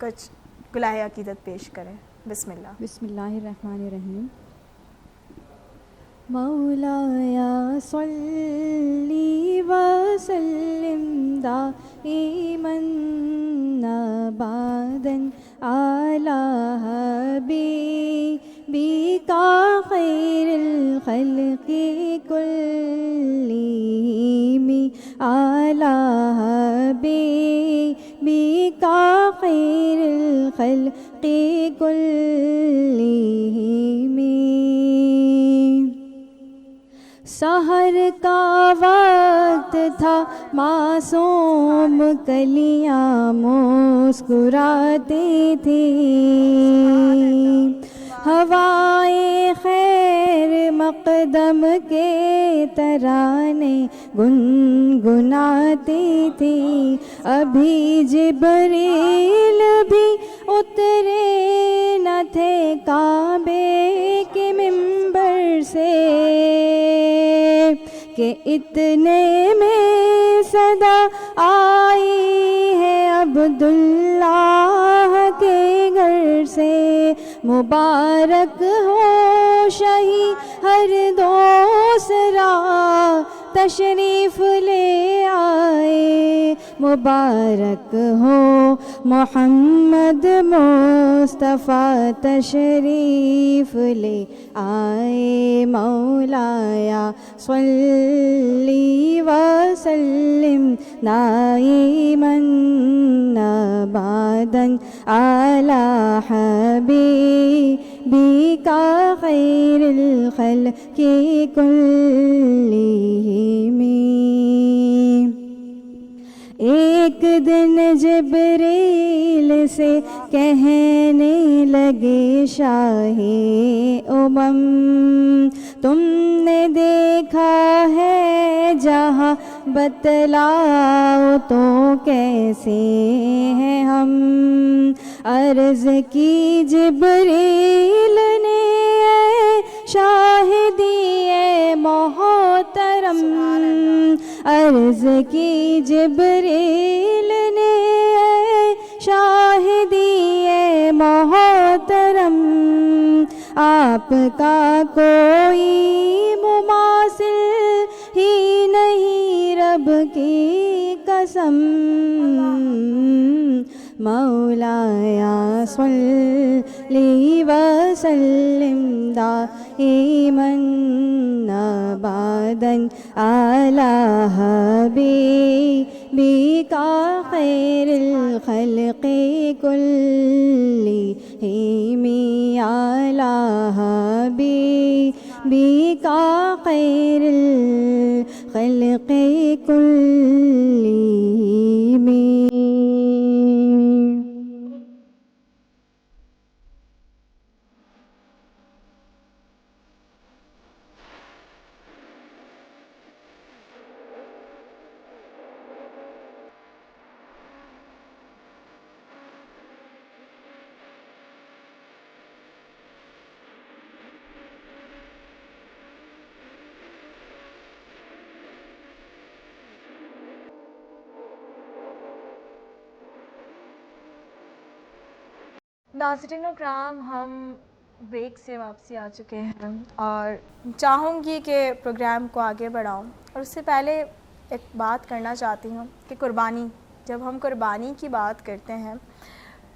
کچھ گلہ عقیدت پیش کریں. بسم اللہ. بسم اللہ الرحمن الرحیم. مولایا صلی وسلم دائما ابدا علی حبیبک خیر الخلق کلہم علی حبیبک خیر الخلق کلہم. سحر کا وقت تھا, معصوم کلیاں مسکراتی تھیں, ہوائے خیر مقدم کے ترانے گنگناتی تھی. ابھی جبریل بھی اترے نہ تھے کعبے کے منبر سے کہ اتنے میں صدا آئی ہے عبداللہ کے گھر سے. مبارک ہو شہی ہر دوسرا تشریف لے آئے. مبارک ہو محمد مصطفیٰ تشریف لے آئے. مولایا صلی وسلم دائما ابدا علی حبیبک خیر الخلق کلہم. ایک دن جبریل سے کہنے لگے شاہ امم تم نے دیکھا ہے جہاں بتلاؤ تو کیسے ہیں ہم. عرض کی جبریل نے شاہدی اے محترم. عرض کی جبریل نے شاہدی اے محترم. آپ کا کوئی مماثل ہی نہیں رب کی قسم. مولایا صلی وسلم دائما ابدا علی حبیبک خیر الخلق کلہم. علی حبیبک خیر الخلق کلہم. ناظرین اکرام، ہم بریک سے واپسی آ چکے ہیں اور چاہوں گی کہ پروگرام کو آگے بڑھاؤں. اور اس سے پہلے ایک بات کرنا چاہتی ہوں کہ قربانی، جب ہم قربانی کی بات کرتے ہیں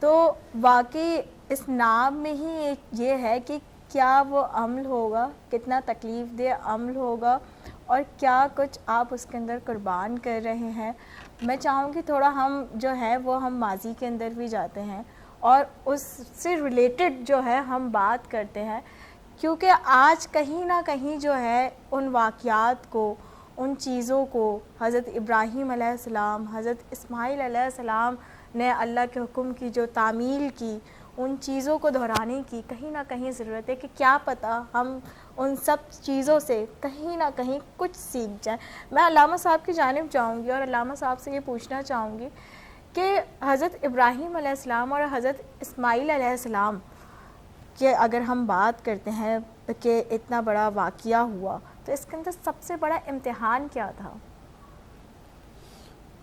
تو واقعی اس نام میں ہی یہ ہے کہ کیا وہ عمل ہوگا، کتنا تکلیف دہ عمل ہوگا اور کیا کچھ آپ اس کے اندر قربان کر رہے ہیں. میں چاہوں گی تھوڑا ہم جو ہے وہ ہم ماضی کے اندر بھی جاتے ہیں اور اس سے ریلیٹڈ جو ہے ہم بات کرتے ہیں، کیونکہ آج کہیں نہ کہیں جو ہے ان واقعات کو، ان چیزوں کو حضرت ابراہیم علیہ السلام، حضرت اسماعیل علیہ السلام نے اللہ کے حکم کی جو تعمیل کی، ان چیزوں کو دہرانے کی کہیں نہ کہیں ضرورت ہے کہ کیا پتہ ہم ان سب چیزوں سے کہیں نہ کہیں کچھ سیکھ جائیں. میں علامہ صاحب کی جانب جاؤں گی اور علامہ صاحب سے یہ پوچھنا چاہوں گی کہ حضرت ابراہیم علیہ السلام اور حضرت اسماعیل علیہ السلام کہ اگر ہم بات کرتے ہیں کہ اتنا بڑا واقعہ ہوا تو اس کے اندر سب سے بڑا امتحان کیا تھا؟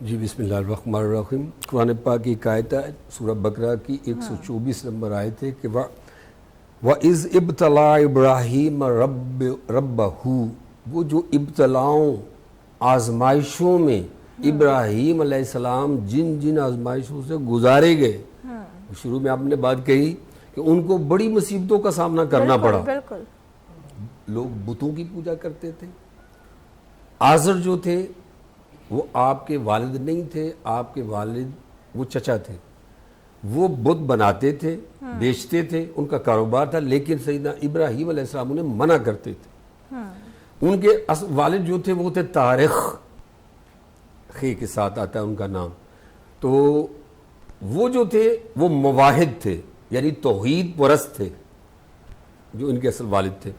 جی بسم اللہ الرحمن الرحیم. قرآن پاک کی آیت ہے سورہ بقرہ کی 124 نمبر آیت ہے کہ وَإِذْ ابْتَلَىٰ إِبْرَاهِيمَ رَبَّهُ. وہ جو ابتلاؤں، آزمائشوں میں ابراہیم علیہ السلام جن جن آزمائشوں سے گزارے گئے، شروع میں آپ نے بات کہی کہ ان کو بڑی مصیبتوں کا سامنا کرنا پڑا. بالکل. لوگ بتوں کی پوجا کرتے تھے. آزر جو تھے وہ آپ کے والد نہیں تھے، آپ کے والد وہ چچا تھے. وہ بت بناتے تھے، بیچتے تھے، ان کا کاروبار تھا، لیکن سیدنا ابراہیم علیہ السلام انہیں منع کرتے تھے. ان کے والد جو تھے وہ تھے طارق خے کے ساتھ آتا ہے ان کا نام. تو وہ جو تھے وہ مواحد تھے، یعنی توحید پرست تھے جو ان کے اصل والد تھے.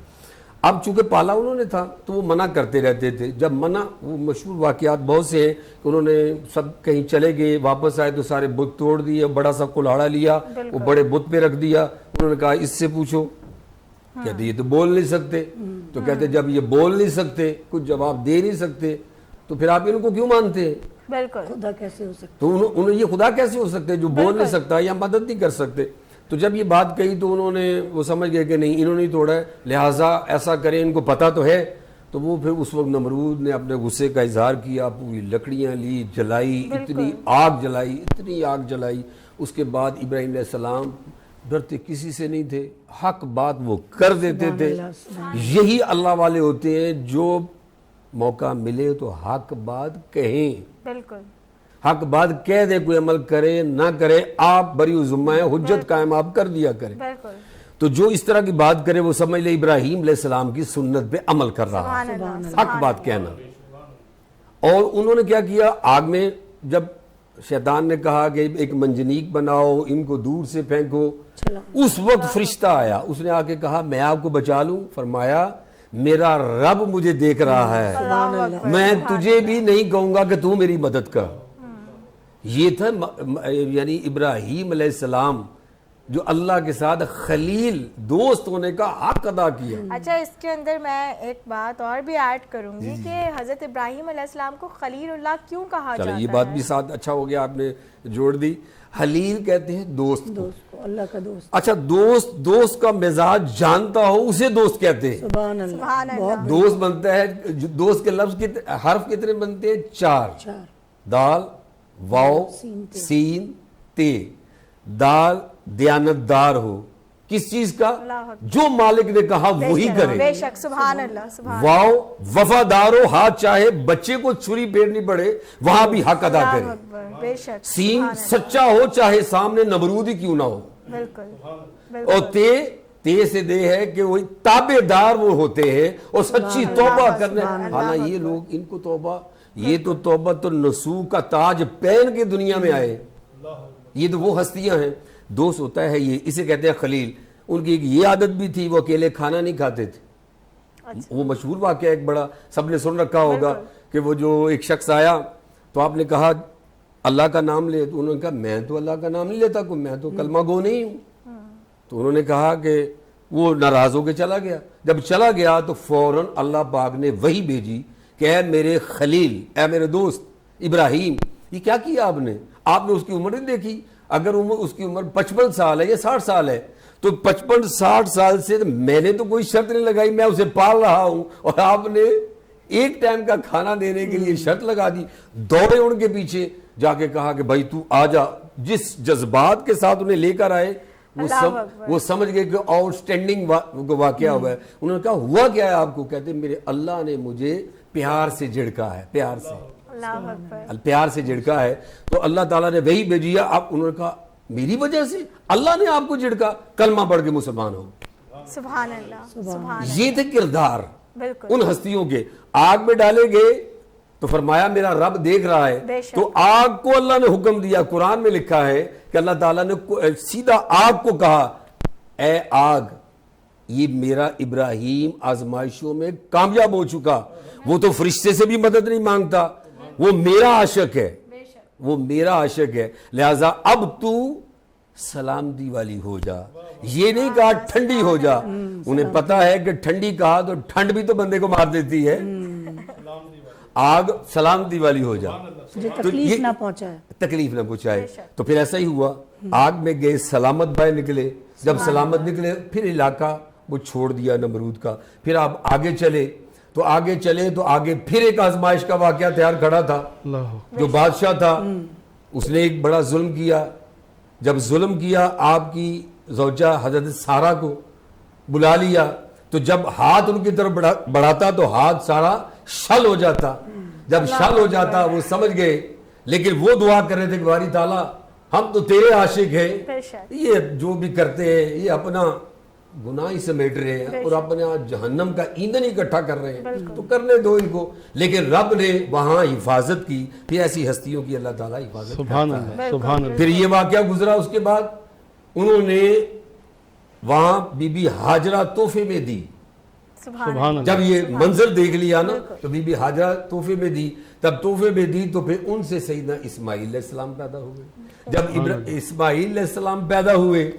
اب چونکہ پالا انہوں نے تھا تو وہ منع کرتے رہتے تھے. جب منع, وہ مشہور واقعات بہت سے ہیں کہ انہوں نے سب کہیں چلے گئے, واپس آئے تو سارے بت توڑ دیے, بڑا سا کلاڑا لیا, وہ بڑے بت پہ رکھ دیا. انہوں نے کہا اس سے پوچھو. کہتے یہ تو بول نہیں سکتے. تو کہتے جب یہ بول نہیں سکتے, کچھ جواب دے نہیں سکتے, تو پھر آپ ان کو کیوں مانتے ہیں؟ بالکل, خدا کیسے ہو سکتا؟ تو انہوں یہ خدا کیسے ہو سکتے جو بول نہیں سکتا یا مدد نہیں کر سکتے؟ تو جب یہ بات کہی تو انہوں نے, وہ سمجھ گئے کہ نہیں انہوں نے توڑا ہے, لہٰذا ایسا کریں, ان کو پتہ تو ہے. تو وہ پھر اس وقت نمرود نے اپنے غصے کا اظہار کیا, پوری لکڑیاں لی, جلائی, اتنی آگ جلائی. اس کے بعد ابراہیم علیہ السلام ڈرتے کسی سے نہیں تھے, حق بات وہ کر دیتے تھے. یہی اللہ والے ہوتے ہیں جو موقع ملے تو حق بات کہیں, بالکل حق بات کہہ دے, کوئی عمل کرے نہ کرے, آپ بری ذمہ ہیں, حجت قائم آپ کر دیا کریں. بالکل. تو جو اس طرح کی بات کرے وہ سمجھ لے ابراہیم علیہ السلام کی سنت پہ عمل کر رہا ہے, حق بات کہنا. اور انہوں نے کیا کیا, آگ میں جب شیطان نے کہا کہ ایک منجنیق بناؤ, ان کو دور سے پھینکو, اس وقت فرشتہ آیا, اس نے آ کے کہا میں آپ کو بچا لوں. فرمایا میرا رب مجھے دیکھ رہا ہے, میں تجھے بھی نہیں کہوں گا کہ تو میری مدد کر. یہ تھا یعنی ابراہیم علیہ السلام جو اللہ کے ساتھ خلیل دوست ہونے کا حق ادا کیا. اچھا, اس کے اندر میں ایک بات اور بھی ایڈ کروں گی کہ حضرت ابراہیم علیہ السلام کو خلیل اللہ کیوں کہا جاتا ہے؟ یہ بات بھی ساتھ اچھا ہو گیا آپ نے جوڑ دی. خلیل کہتے ہیں دوست کو, اللہ کا دوست. اچھا دوست کا مزاج جانتا ہو اسے دوست کہتے ہیں. سبحان اللہ. دوست بنتا ہے, دوست کے لفظ حرف کتنے بنتے ہیں؟ 4. دال, واو, سین, تے. دال دیانتدار ہو, کس چیز کا؟ جو مالک نے کہا وہی کرے. بے شک, سبحان اللہ. واو وفادار ہو, ہاتھ چاہے بچے کو چھری پھیرنی پڑے وہاں بھی حق ادا کرے. بے شک. سین سچا ہو, چاہے سامنے نمرود ہی کیوں نہ ہو. بالکل. اور تے سے دے ہے کہ وہ تابع دار وہ ہوتے ہیں اور سچی توبہ کرنے. حالانکہ یہ لوگ ان کو توبہ, یہ تو توبہ تو نسوح کا تاج پہن کے دنیا میں آئے. یہ تو وہ ہستیاں ہیں. دوست ہوتا ہے یہ, اسے کہتے ہیں خلیل. ان کی ایک یہ عادت بھی تھی, وہ اکیلے کھانا نہیں کھاتے تھے. وہ مشہور واقعہ ایک بڑا سب نے سن رکھا ہوگا کہ وہ جو ایک شخص آیا تو آپ نے کہا اللہ کا نام لے, تو انہوں نے کہا میں تو اللہ کا نام نہیں لیتا, میں تو کلمہ گو نہیں ہوں. تو انہوں نے کہا کہ وہ ناراض ہو کے چلا گیا. جب چلا گیا تو فوراً اللہ پاک نے وحی بھیجی کہ اے میرے خلیل, اے میرے دوست ابراہیم, یہ کیا کیا آپ نے اس کی عمر نہیں دیکھی؟ اگر اس کی عمر 55 سال ہے یا 60 سال ہے تو 55-60 سال سے میں نے تو کوئی شرط نہیں لگائی, میں اسے پال رہا ہوں, اور آپ نے ایک ٹائم کا کھانا دینے کے لیے شرط لگا دی. دوڑے ان کے پیچھے جا کے کہا کہ بھائی تو آ جا. جس جذبات کے ساتھ انہیں لے کر آئے وہ سمجھ گئے کہ آؤٹ اسٹینڈنگ واقعہ ہوا ہے. انہوں نے کہا ہوا کیا ہے آپ کو؟ کہتے میرے اللہ نے مجھے پیار سے جھڑکا ہے, پیار سے جھڑکا ہے. تو اللہ تعالیٰ نے وہی بھیجی ہے. اب انہوں نے کہا میری وجہ سے اللہ نے آپ کو جھڑکا, کلمہ پڑھ کے مسلمان ہو. سبحان اللہ. یہ تھے کردار بالکل ان ہستیوں کے. آگ میں ڈالے گئے تو فرمایا میرا رب دیکھ رہا ہے. تو آگ کو اللہ نے حکم دیا. قرآن میں لکھا ہے کہ اللہ تعالیٰ نے سیدھا آگ کو کہا اے آگ, یہ میرا ابراہیم آزمائشوں میں کامیاب ہو چکا, وہ تو فرشتے سے بھی مدد نہیں مانگتا, وہ میرا عاشق ہے, وہ میرا عاشق ہے, لہذا اب تو سلامتی والی ہو جا. یہ نہیں کہا ٹھنڈی ہو جا. انہیں پتا ہے کہ ٹھنڈی کہا تو ٹھنڈ بھی تو بندے کو مار دیتی ہے. آگ سلامتی والی ہو جا, تکلیف نہ پہنچائے, تکلیف نہ پہنچائے. تو پھر ایسا ہی ہوا, آگ میں گئے, سلامت بائے نکلے. جب سلامت نکلے پھر علاقہ وہ چھوڑ دیا نمرود کا. پھر آپ آگے چلے تو آگے پھر ایک آزمائش کا واقعہ تیار کھڑا تھا. جو بادشاہ تھا اس نے ایک بڑا ظلم کیا. جب ظلم کیا آپ کی زوجہ حضرت سارہ کو بلا لیا, تو جب ہاتھ ان کی طرف بڑھاتا تو ہاتھ سارا شل ہو جاتا. جب شل ہو جاتا وہ سمجھ گئے, لیکن وہ دعا کر رہے تھے کہ باری تعالیٰ ہم تو تیرے عاشق ہیں, یہ جو بھی کرتے ہیں یہ اپنا گناہ ہی سمیٹ رہے ہیں اور اپنے جہنم کا ایندھن اکٹھا کر رہے ہیں, تو کرنے دو ان کو. لیکن رب نے وہاں حفاظت کی. پھر ایسی ہستیوں کی اللہ تعالیٰ حفاظت سبحان اللہ, سبحان اللہ. پھر یہ واقعہ گزرا. اس کے بعد انہوں نے وہاں بی بی ہاجرہ تحفے میں دی. سبحان اللہ. جب یہ منظر دیکھ لیا نا تو بی بی حاجرہ تحفے میں دی, تب تحفے میں دی تو پھر ان سے سیدنا اسماعیل علیہ السلام پیدا ہوئے. جب اسماعیل علیہ السلام پیدا ہوئے,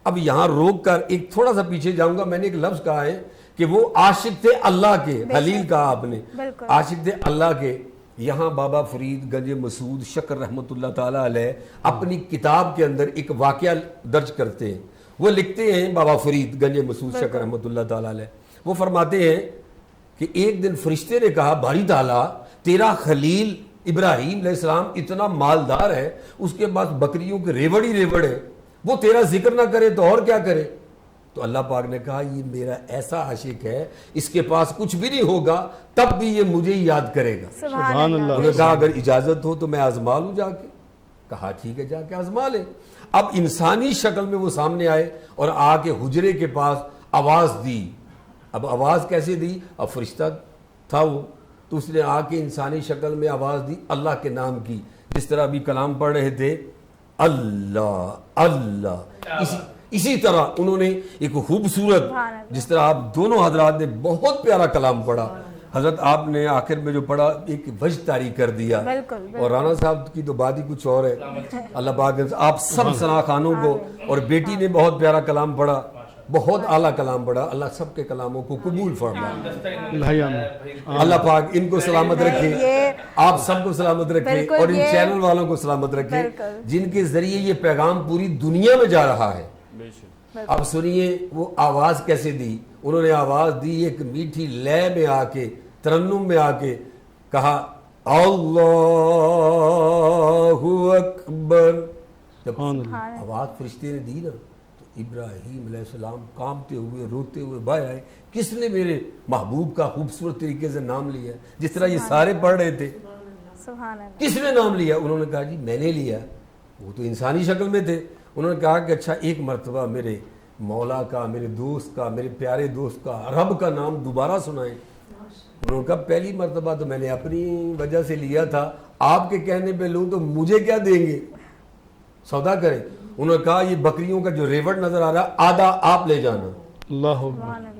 اب یہاں روک کر ایک تھوڑا سا پیچھے جاؤں گا. میں نے ایک لفظ کہا ہے کہ وہ عاشق تھے اللہ کے, خلیل کہا آپ نے, عاشق تھے اللہ کے. یہاں بابا فرید گنج مسعود شکر رحمۃ اللہ تعالیٰ علیہ اپنی کتاب کے اندر ایک واقعہ درج کرتے ہیں. وہ لکھتے ہیں بابا فرید گنج مسعود شکر رحمۃ اللہ تعالیٰ علیہ, وہ فرماتے ہیں کہ ایک دن فرشتے نے کہا باری تعالیٰ تیرا خلیل ابراہیم علیہ السلام اتنا مالدار ہے, اس کے پاس بکریوں کے ریوڑ ہی ریوڑ ہے, وہ تیرا ذکر نہ کرے تو اور کیا کرے؟ تو اللہ پاک نے کہا یہ میرا ایسا عاشق ہے, اس کے پاس کچھ بھی نہیں ہوگا تب بھی یہ مجھے یاد کرے گا. سبحان اللہ. انہوں نے کہا اگر اجازت ہو تو میں آزما لوں جا کے. کہا ٹھیک ہے جا کے آزما لے. اب انسانی شکل میں وہ سامنے آئے اور آ کے حجرے کے پاس آواز دی. اب آواز کیسے دی؟ اب فرشتہ تھا وہ, تو اس نے آ کے انسانی شکل میں آواز دی اللہ کے نام کی, جس طرح ابھی کلام پڑھ رہے تھے اللہ اللہ. اسی طرح انہوں نے ایک خوبصورت, جس طرح آپ دونوں حضرات نے بہت پیارا کلام پڑھا, حضرت آپ نے آخر میں جو پڑھا ایک وجہ طاری کر دیا, اور رانا صاحب کی تو بات ہی کچھ اور ہے. اللہ پاک آپ سب ثنا خانوں کو, اور بیٹی نے بہت پیارا کلام پڑھا, بہت اعلیٰ کلام پڑھا. اللہ سب کے کلاموں کو قبول فرمائے. اللہ پاک ان کو سلامت رکھے, آپ سب کو سلامت رکھے, اور ان چینل والوں کو سلامت رکھے جن کے ذریعے یہ پیغام پوری دنیا میں جا رہا ہے. اب سنیے وہ آواز کیسے دی. انہوں نے آواز دی ایک میٹھی لے میں آ کے, ترنم میں آ کے کہا اللہ اکبر. جب آواز فرشتے نے دی نا تو ابراہیم علیہ السلام کانپتے ہوئے روتے ہوئے باہر آئے. کس نے میرے محبوب کا خوبصورت طریقے سے نام لیا جس طرح یہ سارے پڑھ رہے تھے؟ کس نے نام لیا؟ انہوں نے کہا جی میں نے لیا. وہ تو انسانی شکل میں تھے. انہوں نے کہا کہ اچھا ایک مرتبہ میرے مولا کا, میرے دوست کا, میرے پیارے دوست کا, رب کا نام دوبارہ سنائیں. انہوں نے کہا پہلی مرتبہ تو میں نے اپنی وجہ سے لیا تھا, آپ کے کہنے پہ لوں تو مجھے کیا دیں گے, سودا کریں. انہوں نے کہا یہ بکریوں کا جو ریوڑ نظر آ رہا ہے آدھا آپ لے جانا. اللہ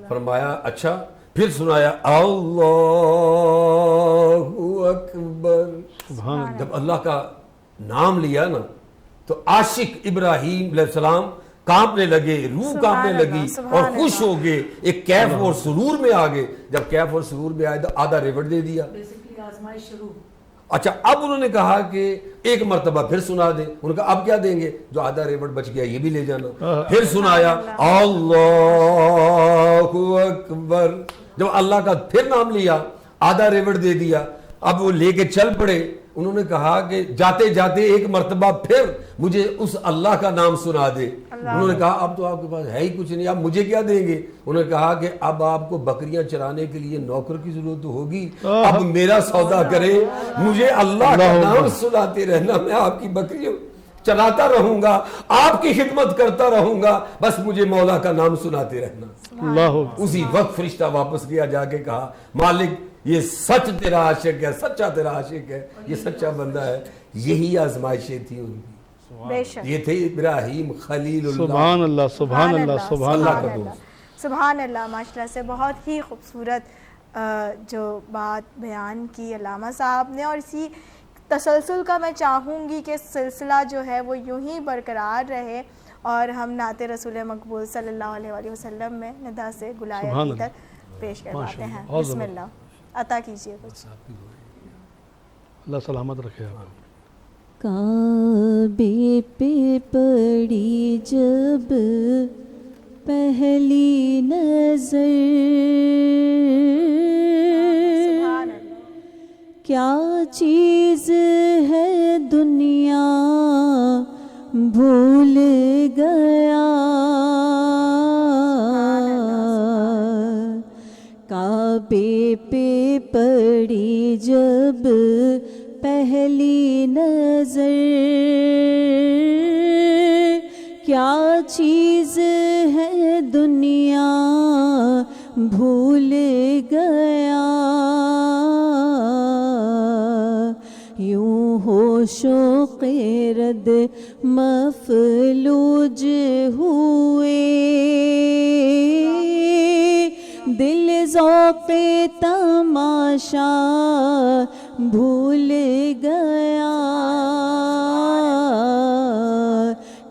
فرمایا اچھا. پھر سنایا اللہ اکبر. جب اللہ کا نام لیا نا تو عاشق ابراہیم علیہ السلام کانپنے لگے, روح کانپنے لگی اور خوش ہو گئے, ایک کیف اور سرور میں آ گئے. جب کیف اور سرور میں آئے تو آدھا ریوڑ دے دیا. اچھا اب انہوں نے کہا کہ ایک مرتبہ پھر سنا دیں. انہوں نے کہا اب کیا دیں گے؟ جو آدھا ریوڑ بچ گیا یہ بھی لے جانا. پھر سنایا اللہ اکبر. جب اللہ کا پھر نام لیا آدھا ریوڑ دے دیا. اب وہ لے کے چل پڑے. انہوں نے کہا کہ جاتے جاتے ایک مرتبہ پھر مجھے اس اللہ کا نام سنا دے. انہوں نے کہا اب تو آپ کے پاس ہے ہی کچھ نہیں, آپ مجھے کیا دیں گے؟ انہوں نے کہا کہ اب آپ کو بکریاں چرانے کے لیے نوکر کی ضرورت ہوگی, اب میرا سودا کرے, مجھے اللہ کا نام سناتے رہنا, میں آپ کی بکریوں چلاتا رہوں گا, آپ کی خدمت کرتا رہوں گا, بس مجھے مولا کا نام سناتے رہنا. اسی وقت فرشتہ واپس گیا, جا کے کہا مالک یہ سچ تیرا عاشق ہے, سچا تیرا عاشق ہے, یہ سچا بندہ ہے. یہی آزمائشیں تھیں ان کی. یہ تھے ابراہیم خلیل اللہ. سبحان اللہ سبحان اللہ سبحان اللہ سبحان اللہ. ماشاءاللہ سے بہت ہی خوبصورت جو بات بیان کی علامہ صاحب نے, اور اسی تسلسل کا میں چاہوں گی کہ سلسلہ جو ہے وہ یوں ہی برقرار رہے, اور ہم نعت رسول مقبول صلی اللہ علیہ وسلم میں ندا سے گلائے تک پیش کرواتے ہیں. بسم اللہ عطا کیجیے کچھ. اللہ سلامت رکھے آپ. کعبے پہ پڑی جب پہلی نظر, کیا چیز ہے دنیا بھول گیا, کعبے پہ پڑی جب پہلی نظر, کیا چیز ہے دنیا بھول گیا, یوں ہوش و رد مفلوج ہوئے دل ذوق تماشا بھول گیا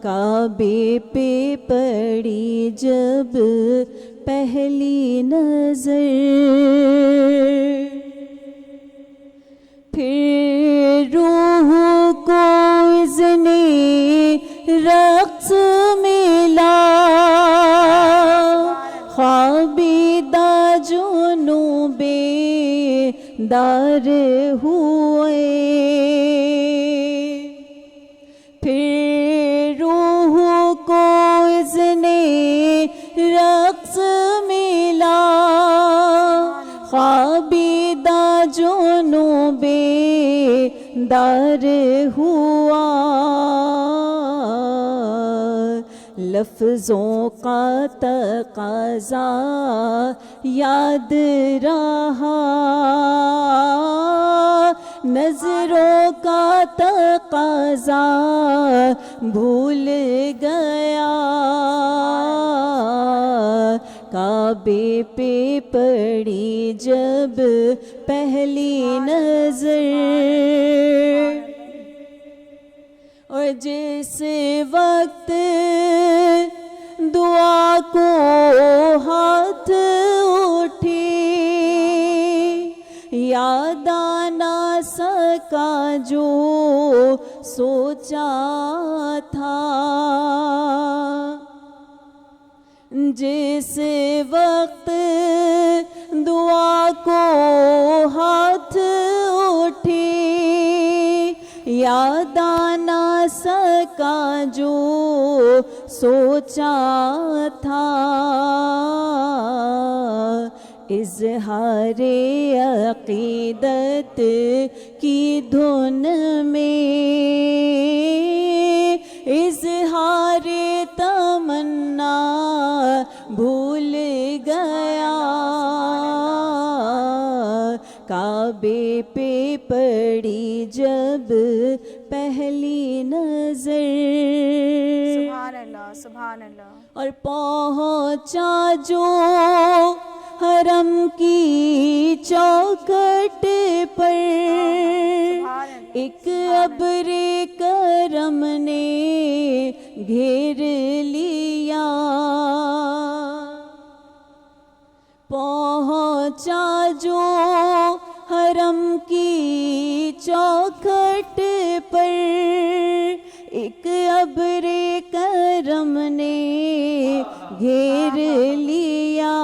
کعبے پہ پڑی جب پہلی نظر پھر روح کو اذن رقص ملا خوابیدہ جنوں بیدار ہوئے پھر روح کو اذن رقص ملا خوابیدہ جنوں بیدار ہوا لفظوں کا تقاضا یاد رہا نظروں کا تقاضا بھول گیا کعبے پہ پڑی جب پہلی نظر اور جس وقت دعا کو ہاتھ اٹھی یاد آنا سکا جو سوچا تھا جس وقت دعا کو ہاتھ اٹھی یاد آنا سکا جو سوچا تھا اظہار عقیدت کی دھن میں اظہار تمنا بھول گیا کعبے پہ پڑی جب پہلی نظر سبحان اللہ سبحان اللہ اور پہنچا جو حرم کی چوکھٹ پر ایک ابر کرم نے گھیر لیا پہنچا جو حرم کی چوکھٹ پر ایک ابر کرم نے گھیر لیا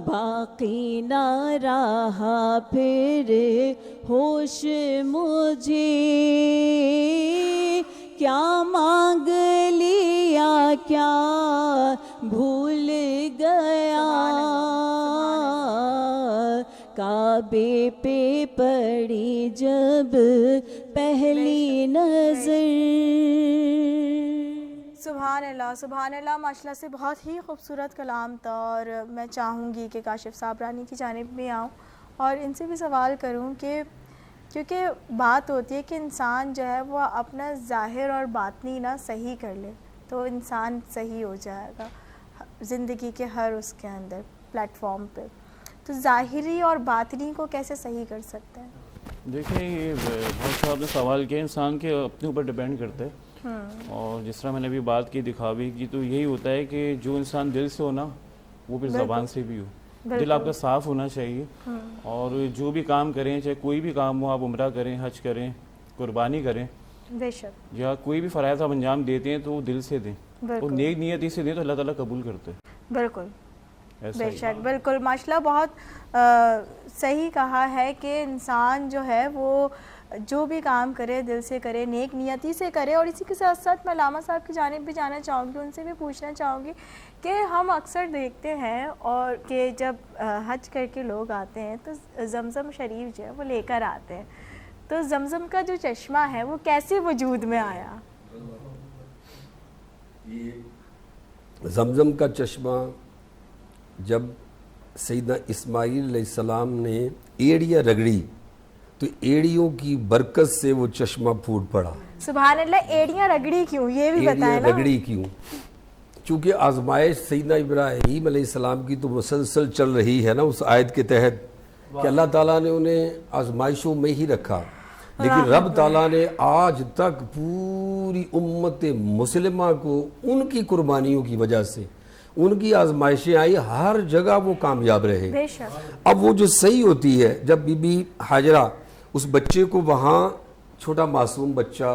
باقی نہ رہا پھر ہوش مجھے کیا مانگ لیا کیا بھول گیا کعبے پہ پڑی جب پہلی نظر سبحان اللہ ماشاء اللہ سے بہت ہی خوبصورت کلام تھا اور میں چاہوں گی کہ کاشف صاحب رانی کی جانب میں آؤں اور ان سے بھی سوال کروں کہ کیونکہ بات ہوتی ہے کہ انسان جو ہے وہ اپنا ظاہر اور باطنی نا صحیح کر لے تو انسان صحیح ہو جائے گا زندگی کے ہر اس کے اندر پلیٹ فارم پہ تو ظاہری اور باطنی کو کیسے صحیح کر سکتے ہیں؟ دیکھیں یہ بہت سا آپ نے سوال کیا انسان کے اپنے اوپر ڈپینڈ کرتا ہے اور جس طرح میں نے ابھی بات کی دکھاوی کی تو یہی ہوتا ہے کہ جو انسان دل سے ہو نا وہ پھر زبان سے بھی ہو دل آپ کا صاف ہونا چاہیے اور جو بھی کام کریں چاہے کوئی بھی کام ہو آپ عمرہ کریں حج کریں قربانی کریں بے شک یا کوئی بھی فرائض آپ انجام دیتے ہیں تو وہ دل سے دیں اور نیک نیتی سے دیں تو اللہ تعالیٰ قبول کرتے ہیں بالکل بے شک بالکل ماشاء اللہ بہت صحیح کہا ہے کہ انسان جو ہے وہ جو بھی کام کرے دل سے کرے نیک نیتی سے کرے اور اسی کے ساتھ ساتھ میں علامہ صاحب کی جانب بھی جانا چاہوں گی ان سے بھی پوچھنا چاہوں گی کہ ہم اکثر دیکھتے ہیں اور کہ جب حج کر کے لوگ آتے ہیں تو زمزم شریف جو ہے وہ لے کر آتے ہیں تو زمزم کا جو چشمہ ہے وہ کیسے وجود میں آیا؟ زمزم کا چشمہ جب سیدنا اسماعیل علیہ السلام نے ایڑیاں رگڑی تو ایڑیوں کی برکت سے وہ چشمہ پھوٹ پڑا. سبحان اللہ. ایڑیاں رگڑی کیوں یہ بھی بتائیں نا. رگڑی کیوں چونکہ آزمائش سیدنا ابراہیم علیہ السلام کی تو مسلسل چل رہی ہے نا اس آیت کے تحت کہ اللہ تعالیٰ نے انہیں آزمائشوں میں ہی رکھا، لیکن رب تعالیٰ نے آج تک پوری امت مسلمہ کو ان کی قربانیوں کی وجہ سے ان کی آزمائشیں آئی، ہر جگہ وہ کامیاب رہے۔ بے شک۔ اب وہ جو صحیح ہوتی ہے، جب بی بی ہاجرہ اس بچے کو وہاں، چھوٹا معصوم بچہ،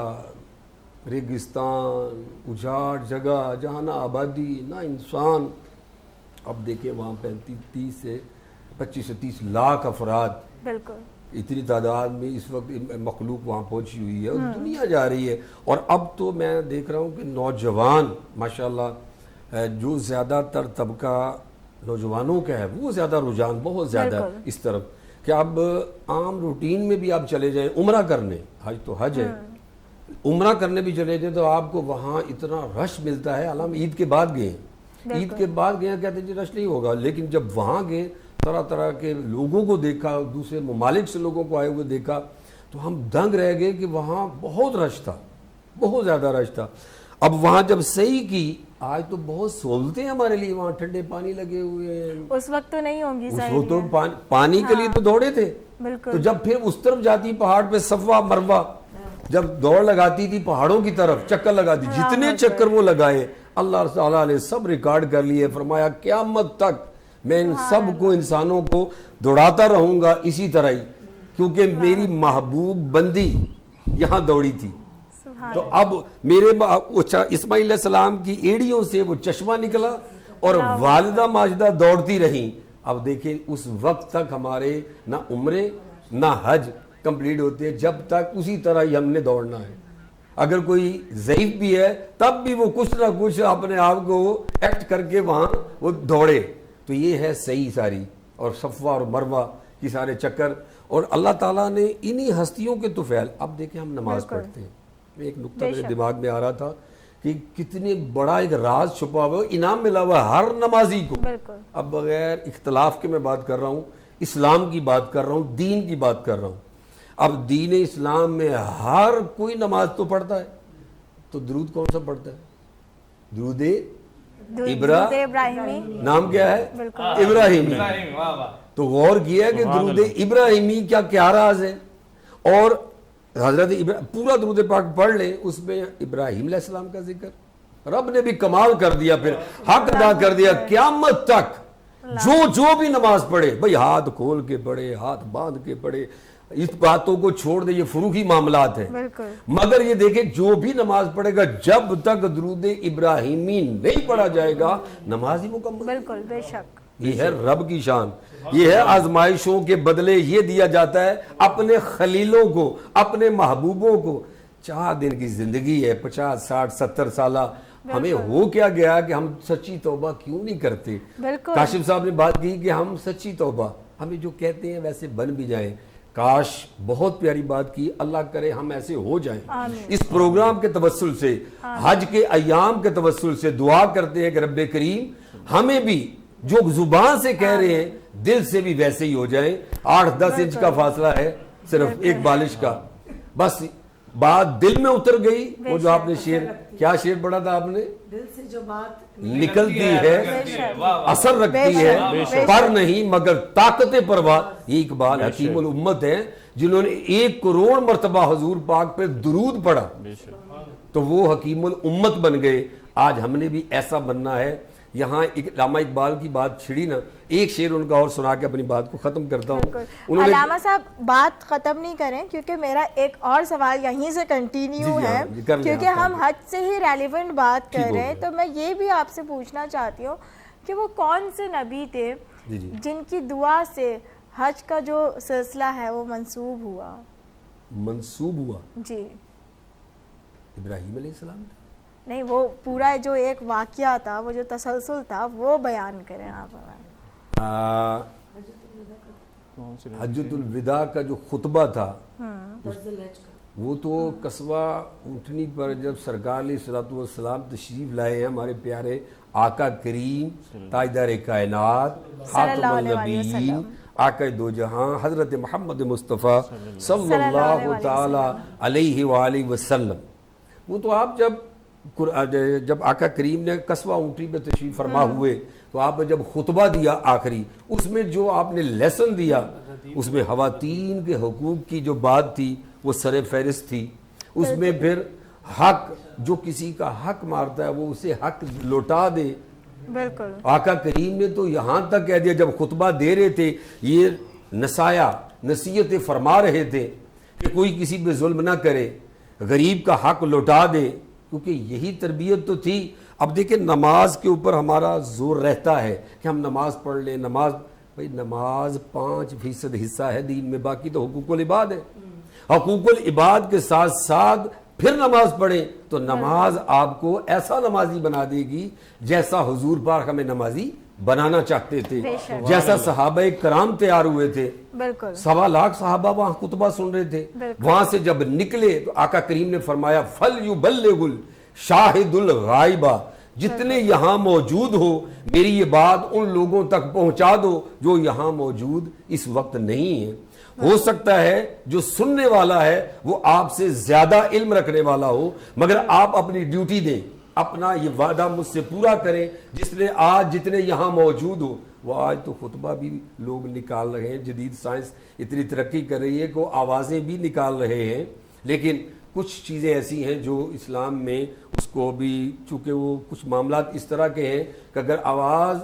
ریگستان، اجاڑ جگہ جہاں نہ آبادی نہ انسان، اب دیکھیں وہاں 25 سے 30 لاکھ افراد، بالکل اتنی تعداد میں اس وقت مخلوق وہاں پہنچی ہوئی ہے اور دنیا جا رہی ہے۔ اور اب تو میں دیکھ رہا ہوں کہ نوجوان ماشاءاللہ جو زیادہ تر طبقہ نوجوانوں کا ہے وہ زیادہ رجحان بہت زیادہ ہے اس طرف کہ اب عام روٹین میں بھی آپ چلے جائیں عمرہ کرنے، حج تو حج ہے، عمرہ کرنے بھی چلے جائیں تو آپ کو وہاں اتنا رش ملتا ہے۔ ہم عید کے بعد گئے، عید کے بعد گئے کہتے ہیں جی رش نہیں ہوگا، لیکن جب وہاں گئے طرح طرح کے لوگوں کو دیکھا، دوسرے ممالک سے لوگوں کو آئے ہوئے دیکھا تو ہم دنگ رہ گئے کہ وہاں بہت رش تھا، بہت زیادہ رش تھا۔ اب وہاں جب صحیح کی، آج تو بہت سہولتیں ہمارے لیے، وہاں ٹھنڈے پانی لگے ہوئے ہیں، اس وقت تو نہیں ہوں گی، اس وقت تو پانی کے لیے تو دوڑے تھے۔ بالکل۔ تو جب پھر اس طرف جاتی پہاڑ پہ صفا مروہ، جب دوڑ لگاتی تھی پہاڑوں کی طرف، چکر لگاتی، جتنے چکر وہ لگائے اللہ تعالیٰ نے سب ریکارڈ کر لیے، فرمایا قیامت تک میں ان سب کو، انسانوں کو دوڑاتا رہوں گا اسی طرح ہی، کیونکہ میری محبوب بندی یہاں دوڑی تھی۔ تو اب میرے اسماعیل علیہ السلام کی ایڑیوں سے وہ چشمہ نکلا اور والدہ ماجدہ دوڑتی رہیں۔ اب دیکھیں اس وقت تک ہمارے نہ عمرے نہ حج کمپلیٹ ہوتے ہیں جب تک اسی طرح ہی ہم نے دوڑنا ہے۔ اگر کوئی ضعیف بھی ہے تب بھی وہ کچھ نہ کچھ اپنے آپ کو ایکٹ کر کے وہاں وہ دوڑے۔ تو یہ ہے صحیح ساری، اور صفا اور مروہ کی سارے چکر، اور اللہ تعالیٰ نے انہی ہستیوں کے طفیل۔ اب دیکھیں ہم نماز پڑھتے ہیں، ایک نقطہ میرے دماغ میں آ رہا تھا کہ کتنے بڑا ایک راز چھپا ہوا ہے، انعام ملا ہوا ہے ہر نمازی کو۔ اب بغیر اختلاف کے میں بات کر رہا ہوں، اسلام کی بات کر رہا ہوں، دین کی بات کر رہا ہوں۔ اب دین اسلام میں ہر کوئی نماز تو پڑھتا ہے، تو درود کون سا پڑھتا ہے؟ درود ابراہیمی۔ نام کیا ہے؟ ابراہیمی۔ تو غور کیا کہ درود ابراہیمی کیا راز ہے؟ اور حضرت پورا درود پاک پڑھ لیں، اس میں ابراہیم علیہ السلام کا ذکر، رب نے بھی کمال کر دیا، پھر حق ادا کر دیا۔ قیامت تک جو بھی نماز پڑھے، بھئی ہاتھ کھول کے پڑھے، ہاتھ باندھ کے پڑھے، اس باتوں کو چھوڑ دے، یہ فروغی معاملات ہیں، مگر یہ دیکھیں جو بھی نماز پڑھے گا جب تک درود ابراہیمی نہیں پڑھا جائے گا نماز ہی مکمل۔ بالکل، بے شک۔ یہ ہے رب کی شان، یہ ہے آزمائشوں کے بدلے یہ دیا جاتا ہے اپنے خلیلوں کو، اپنے محبوبوں کو۔ 4 دن کی زندگی ہے، 50 60 70 سالہ، ہمیں ہو کیا گیا کہ ہم سچی توبہ کیوں نہیں کرتے؟ کاشف صاحب نے بات کی کہ ہم سچی توبہ، ہمیں جو کہتے ہیں ویسے بن بھی جائیں۔ کاش، بہت پیاری بات کی، اللہ کرے ہم ایسے ہو جائیں۔ اس پروگرام کے توسل سے، حج کے ایام کے توسل سے دعا کرتے ہیں کہ رب کریم ہمیں بھی جو زبان سے کہہ رہے ہیں دل سے بھی ویسے ہی ہو جائیں۔ 8-10 انچ کا فاصلہ ہے صرف ایک بالش کا، بس بات دل میں اتر گئی۔ وہ جو آپ نے شعر، کیا شعر پڑھا تھا آپ نے؟ دل سے جو بات نکلتی ہے، اثر رکھتی ہے، پر نہیں مگر طاقت پرواز۔ یہ اقبال حکیم الامت ہیں جنہوں نے 1 کروڑ مرتبہ حضور پاک پہ درود پڑھا، تو وہ حکیم الامت بن گئے۔ آج ہم نے بھی ایسا بننا ہے۔ یہاں علامہ اقبال کی بات چھڑی نا، ایک شعر ان کا اور سنا کے اپنی بات کو ختم کرتا ہوں۔ علامہ صاحب بات ختم نہیں کریں کیونکہ میرا ایک اور سوال یہیں سے کنٹینیو ہے، کیونکہ ہم حج سے ہی ریلیونٹ بات کر رہے ہیں، تو میں یہ بھی آپ سے پوچھنا چاہتی ہوں کہ وہ کون سے نبی تھے جن کی دعا سے حج کا جو سلسلہ ہے وہ منسوب ہوا؟ جی، ابراہیم علیہ السلام نہیں، وہ پورا جو ایک واقعہ تھا، وہ جو تسلسل تھا، وہ بیان کریں آپ۔ حجۃ الوداع کا جو خطبہ تھا وہ تو قصبہ اونٹنی پر جب سرکار علیہ الصلوۃ والسلام تشریف لائے ہیں، ہمارے پیارے آقا کریم تاجدار کائنات، خاتم النبیین، آقا دو جہاں، حضرت محمد مصطفیٰ صلی اللہ تعالی علیہ وآلہ وسلم۔ وہ تو آپ جب جب آقا کریم نے قصوہ اونٹی میں تشریف فرما ہوئے تو آپ نے جب خطبہ دیا آخری، اس میں جو آپ نے لیسن دیا، اس میں خواتین کے حقوق کی جو بات تھی وہ سر فہرست تھی. اس میں پھر حق، جو کسی کا حق مارتا ہے وہ اسے حق لوٹا دے. بالکل آقا کریم نے تو یہاں تک کہہ دیا، جب خطبہ دے رہے تھے یہ نصیحتیں فرما رہے تھے کہ کوئی کسی پہ ظلم نہ کرے، غریب کا حق لوٹا دے، کیونکہ یہی تربیت تو تھی. اب دیکھیں نماز کے اوپر ہمارا زور رہتا ہے کہ ہم نماز پڑھ لیں. نماز 5% حصہ ہے دین میں، باقی تو حقوق العباد ہے. حقوق العباد کے ساتھ ساتھ پھر نماز پڑھیں تو نماز آپ کو ایسا نمازی بنا دے گی جیسا حضور پاک ہمیں نمازی بنانا چاہتے تھے، جیسا صحابہ کرام تیار ہوئے تھے. 1.25 لاکھ صحابہ وہاں خطبہ سن رہے تھے. وہاں سے جب نکلے تو آقا کریم نے فرمایا فَلْيُبَلِّغُ الشَّاهِدُ الْغَائِبَ، جتنے یہاں موجود ہو میری یہ بات ان لوگوں تک پہنچا دو جو یہاں موجود اس وقت نہیں ہے. ہو سکتا ہے جو سننے والا ہے وہ آپ سے زیادہ علم رکھنے والا ہو، مگر آپ اپنی ڈیوٹی دیں، اپنا یہ وعدہ مجھ سے پورا کریں. جس نے آج جتنے یہاں موجود ہو، وہ آج تو خطبہ بھی لوگ نکال رہے ہیں، جدید سائنس اتنی ترقی کر رہی ہے کہ وہ آوازیں بھی نکال رہے ہیں، لیکن کچھ چیزیں ایسی ہیں جو اسلام میں اس کو بھی، چونکہ وہ کچھ معاملات اس طرح کے ہیں کہ اگر آواز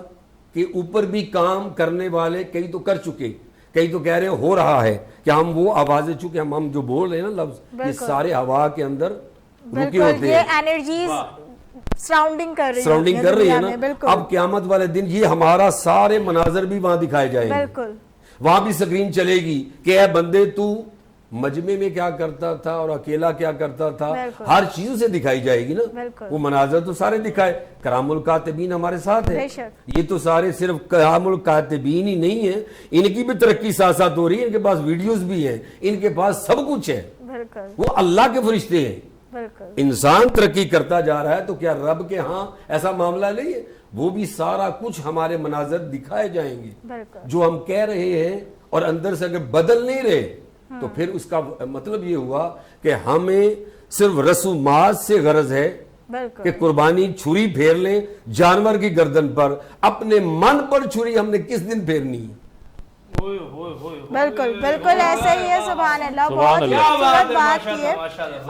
کے اوپر بھی کام کرنے والے کئی تو کر چکے، کئی تو کہہ رہے ہو رہا ہے کہ ہم وہ آوازیں، چونکہ ہم جو بول رہے ہیں نا لفظ، یہ سارے ہوا کے اندر رکے ہوتے ہیں، یہ انرجیز سراؤنڈنگ کر رہی ہے نا. اب قیامت والے دن یہ ہمارا سارے مناظر بھی وہاں دکھائے جائیں گے. وہاں بھی سکرین چلے گی کہ اے بندے تو مجمع میں کیا کرتا تھا اور اکیلا کیا کرتا تھا، ہر چیز سے دکھائی جائے گی نا. وہ مناظر تو سارے دکھائے. کرام الکاتبین ہمارے ساتھ ہے، یہ تو سارے صرف کرام الکاتبین ہی نہیں ہیں، ان کی بھی ترقی ساتھ ساتھ ہو رہی ہے، ان کے پاس ویڈیوز بھی ہیں، ان کے پاس سب کچھ ہے، وہ اللہ کے فرشتے ہیں. انسان ترقی کرتا جا رہا ہے تو کیا رب کے ہاں ایسا معاملہ نہیں ہے؟ وہ بھی سارا کچھ ہمارے مناظر دکھائے جائیں گے جو ہم کہہ رہے ہیں، اور اندر سے اگر بدل نہیں رہے تو پھر اس کا مطلب یہ ہوا کہ ہمیں صرف رسومات سے غرض ہے کہ قربانی چھری پھیر لیں جانور کی گردن پر، اپنے من پر چھری ہم نے کس دن پھیرنی ہے؟ بالکل بالکل ایسا ہی ہے. سبحان اللہ، بہت خوبصورت بات کی ہے.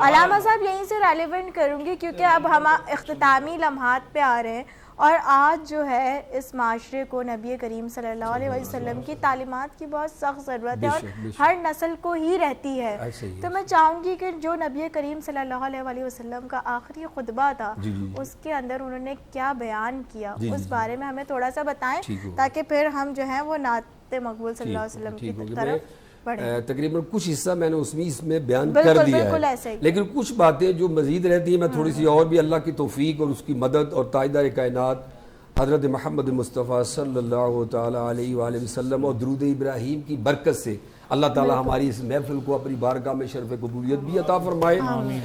علامہ صاحب یہیں سے ریلیونٹ کروں گی کیونکہ اب ہم اختتامی لمحات پہ آ رہے ہیں، اور آج جو ہے اس معاشرے کو نبی کریم صلی اللہ علیہ وسلم کی تعلیمات کی بہت سخت ضرورت ہے، اور ہر نسل کو ہی رہتی ہے. تو میں چاہوں گی کہ جو نبی کریم صلی اللہ علیہ وسلم کا آخری خطبہ تھا اس کے اندر انہوں نے کیا بیان کیا، اس بارے میں ہمیں تھوڑا سا بتائیں تاکہ پھر ہم جو ہیں وہ نعت مقبول صلی اللہ علیہ وسلم کی طرف بڑھیں. تقریباً کچھ حصہ میں نے اس میں بیان کر دیا ہے، لیکن کچھ باتیں جو مزید رہتی ہیں میں تھوڑی سی اور بھی اللہ کی توفیق اور اس کی مدد اور تاجدار کائنات حضرت محمد مصطفیٰ صلی اللہ تعالیٰ علیہ وآلہ وسلم اور درود ابراہیم کی برکت سے اللہ تعالیٰ ہماری اس محفل کو اپنی بارگاہ میں شرف قبولیت بھی عطا فرمائے،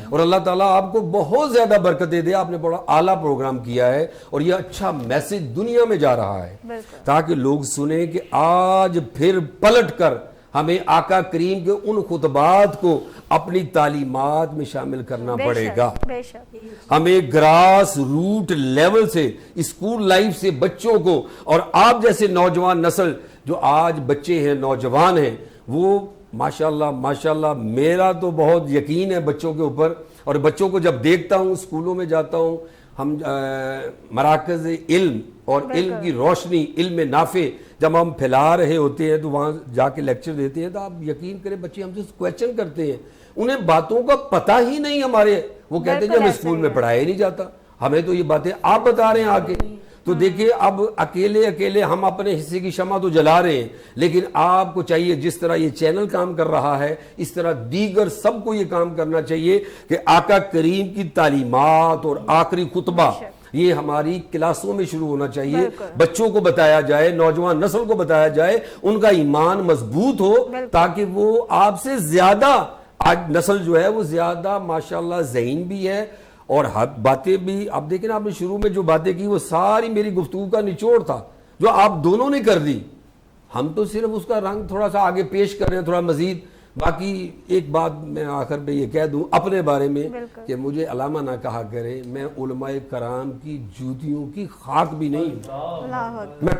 اور اللہ تعالیٰ آپ کو بہت زیادہ برکت دے دے. آپ نے بڑا اعلیٰ پروگرام کیا ہے اور یہ اچھا میسج دنیا میں جا رہا ہے تاکہ لوگ سنیں کہ آج پھر پلٹ کر ہمیں آقا کریم کے ان خطبات کو اپنی تعلیمات میں شامل کرنا پڑے گا. ہمیں گراس روٹ لیول سے، اسکول لائف سے بچوں کو، اور آپ جیسے نوجوان نسل جو آج بچے ہیں، نوجوان ہیں، وہ ماشاءاللہ میرا تو بہت یقین ہے بچوں کے اوپر. اور بچوں کو جب دیکھتا ہوں، اسکولوں میں جاتا ہوں، ہم مراکز علم اور علم کی روشنی، علم نافع جب ہم پھیلا رہے ہوتے ہیں تو وہاں جا کے لیکچر دیتے ہیں تو آپ یقین کریں بچے ہم سے کویسچن کرتے ہیں، انہیں باتوں کا پتہ ہی نہیں ہمارے. وہ کہتے ہیں کہ ہمیں اسکول میں پڑھایا ہی نہیں جاتا، ہمیں تو یہ باتیں آپ بتا رہے ہیں آگے. تو دیکھیں اب اکیلے ہم اپنے حصے کی شمع تو جلا رہے ہیں، لیکن آپ کو چاہیے جس طرح یہ چینل کام کر رہا ہے اس طرح دیگر سب کو یہ کام کرنا چاہیے کہ آقا کریم کی تعلیمات اور آخری خطبہ یہ ہماری کلاسوں میں شروع ہونا چاہیے. بچوں کو بتایا جائے، نوجوان نسل کو بتایا جائے، ان کا ایمان مضبوط ہو تاکہ وہ آپ سے زیادہ، آج نسل جو ہے وہ زیادہ ماشاءاللہ ذہین بھی ہے اور باتیں بھی. آپ دیکھیں نا، آپ نے شروع میں جو باتیں کی وہ ساری میری گفتگو کا نچوڑ تھا جو آپ دونوں نے کر دی. ہم تو صرف اس کا رنگ تھوڑا سا آگے پیش کر رہے ہیں، تھوڑا مزید باقی ایک بات میں آخر میں یہ کہہ دوں اپنے بارے میں کہ مجھے علامہ نہ کہا کرے، میں علماء کرام کی جوتیوں کی خاک بھی نہیں ہوں، میں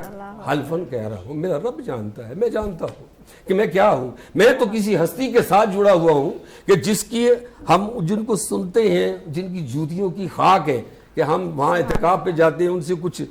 حلفاً کہہ رہا ہوں، میرا رب جانتا ہے، میں جانتا ہوں کہ میں کیا ہوں. میں تو کسی ہستی کے ساتھ جڑا ہوا ہوں کہ جس کی ہم جن کو سنتے ہیں، جن کی جوتیوں کی خاک ہے، کہ ہم وہاں اعتکاف پہ جاتے ہیں، ان سے کچھ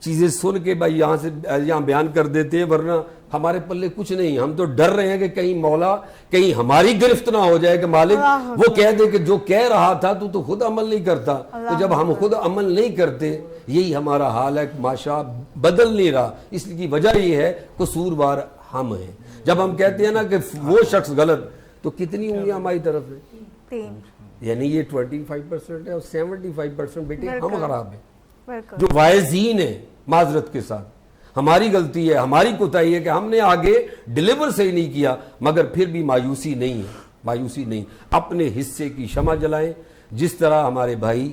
چیزیں سن کے بھائی یہاں بیان کر دیتے ہیں، ورنہ ہمارے پلے کچھ نہیں. ہم تو ڈر رہے ہیں کہ کہیں مولا کہیں ہماری گرفت نہ ہو جائے کہ مالک وہ کہہ دے کہ جو کہہ رہا تھا تو خود عمل نہیں کرتا. تو جب ہم خود عمل نہیں کرتے، یہی ہمارا حال ہے کہ معاشرہ بدل نہیں رہا. اس کی وجہ یہ ہے قصوروار ہم ہیں. جب ہم کہتے ہیں نا کہ وہ شخص غلط، تو کتنی انگلیاں ہماری طرف ہیں، یعنی یہ 25% ہے اور 75% بیٹے ہم خراب ہیں جو واعظین ہیں. معذرت کے ساتھ ہماری غلطی ہے، ہماری کوتاہی ہے کہ ہم نے آگے ڈیلیور صحیح نہیں کیا، مگر پھر بھی مایوسی نہیں ہے، مایوسی نہیں. اپنے حصے کی شمع جلائیں، جس طرح ہمارے بھائی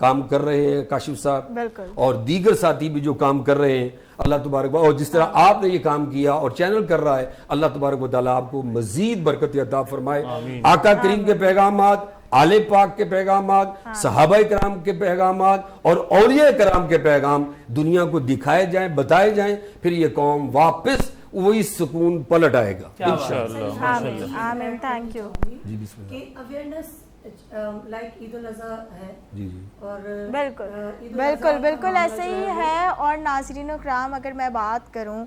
کام کر رہے ہیں، کاشف صاحب اور دیگر ساتھی بھی جو کام کر رہے ہیں، اللہ تبارک و، اور جس طرح آپ نے یہ کام کیا اور چینل کر رہا ہے، اللہ تبارک و تعالیٰ آپ کو مزید برکت عطا فرمائے. آقا کریم کے پیغامات، آل پاک کے پیغامات، صحابہ کرام کے پیغامات اور اولیاء کرام کے پیغام دنیا کو دکھائے جائیں، بتائے جائیں، پھر یہ قوم واپس وہی سکون پلٹ آئے گا انشاءاللہ. آمین. Thank you. جی بسم اللہ. کہ اویئرنیس لائک عید الاضحیٰ ہے، جی اور بالکل بالکل ایسے ہی ہے. اور ناظرین اکرام، اگر میں بات کروں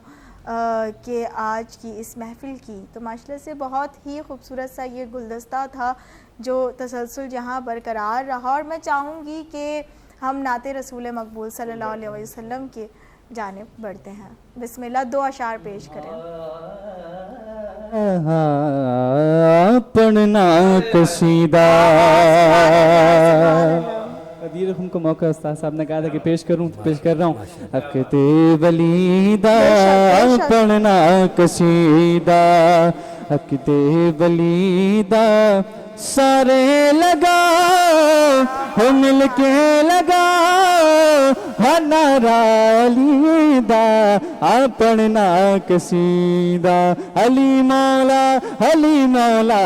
کہ آج کی اس محفل کی، تو ماشاءاللہ سے بہت ہی خوبصورت سا یہ گلدستہ تھا جو تسلسل جہاں برقرار رہا. اور میں چاہوں گی کہ ہم نعت رسول مقبول صلی اللہ علیہ وسلم کی جانب بڑھتے ہیں. بسم اللہ. 2 اشعار پیش کریں. پڑھنا قصیدہ قدیر رحم کو موقع استاد صاحب نے کہا تھا کہ پیش کروں تو پیش کر رہا ہوں. اقت ولیدہ پڑھنا قصیدہ، اقت ولیدہ سارے لگا ہو مل کے لگا نعرہ علی دا پڑھنا قصیدہ. علی مولا علی مولا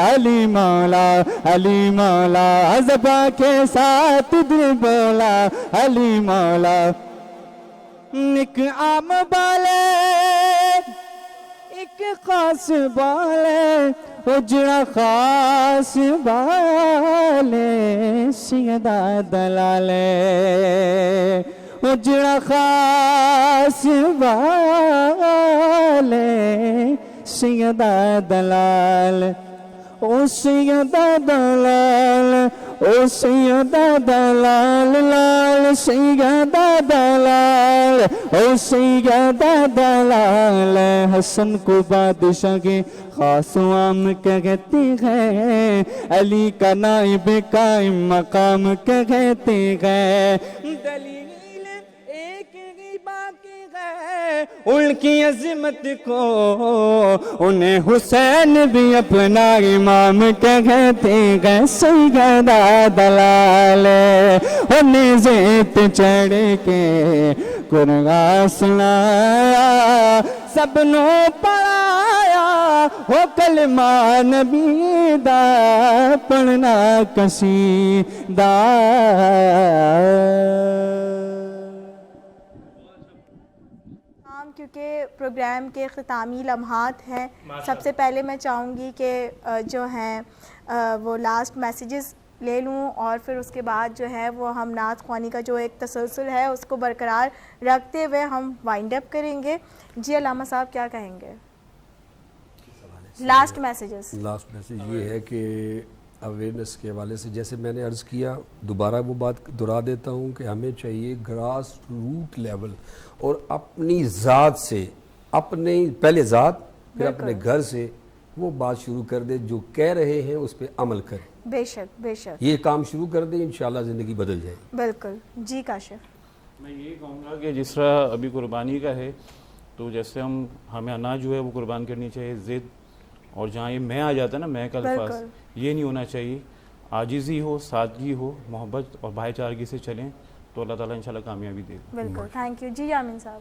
علی مولا علی مولا زباں کے ساتھ دل بولا علی مولا. ایک عام بالے ایک خاص بالے اجڑا خاص بالے سیدہ دلالے اجڑا خاص والے سیدہ دلال او سیدہ دلال او سیدہ دلال لال سیدہ دلال او سیدہ دلال. حسن کو بادشاہ کے خاص عام کہتے ہیں، علی کا نائب قائم مقام کہتے ہیں. دلیل ایک ہی باقی ہے ان کی عظمت کو، انہیں حسین بھی اپنا امام کہتے ہیں. سیدہ دلال انہیں زیت چڑھ کے قرآن سنایا، سب نو پڑھایا ہو کلمہ نبی دا پڑھنا قصیدہ. کیونکہ پروگرام کے اختتامی لمحات ہیں، سب سے پہلے میں چاہوں گی کہ جو ہیں وہ لاسٹ میسیجز لے لوں، اور پھر اس کے بعد جو ہے وہ ہم نعت خوانی کا جو ایک تسلسل ہے اس کو برقرار رکھتے ہوئے ہم وائنڈ اپ کریں گے. جی علامہ صاحب کیا کہیں گے؟ Last messages. لاسٹ میسیج یہ ہے کہ اویئرنیس کے حوالے سے جیسے میں نے عرض کیا، دوبارہ وہ بات دہرا دیتا ہوں کہ ہمیں چاہیے گراس روٹ لیول اور اپنی ذات سے، اپنے پہلے ذات پھر اپنے گھر سے وہ بات شروع کر دے، جو کہہ رہے ہیں اس پہ عمل کریں. بے شک بے شک یہ کام شروع کر دیں، انشاءاللہ زندگی بدل جائے. بالکل. جی کاشف. میں یہ کہوں گا کہ جس طرح ابھی قربانی کا ہے، تو جیسے ہمیں اناج جو ہے وہ قربان کرنی چاہیے، ضد اور جہاں یہ میں آ جاتا ہے نا، میں کا الفاظ یہ نہیں ہونا چاہیے. عاجزی ہو، سادگی ہو، محبت اور بھائی چارگی سے چلیں تو اللہ تعالیٰ انشاءاللہ کامیابی دے گا. بالکل. Thank you. جی یامین صاحب.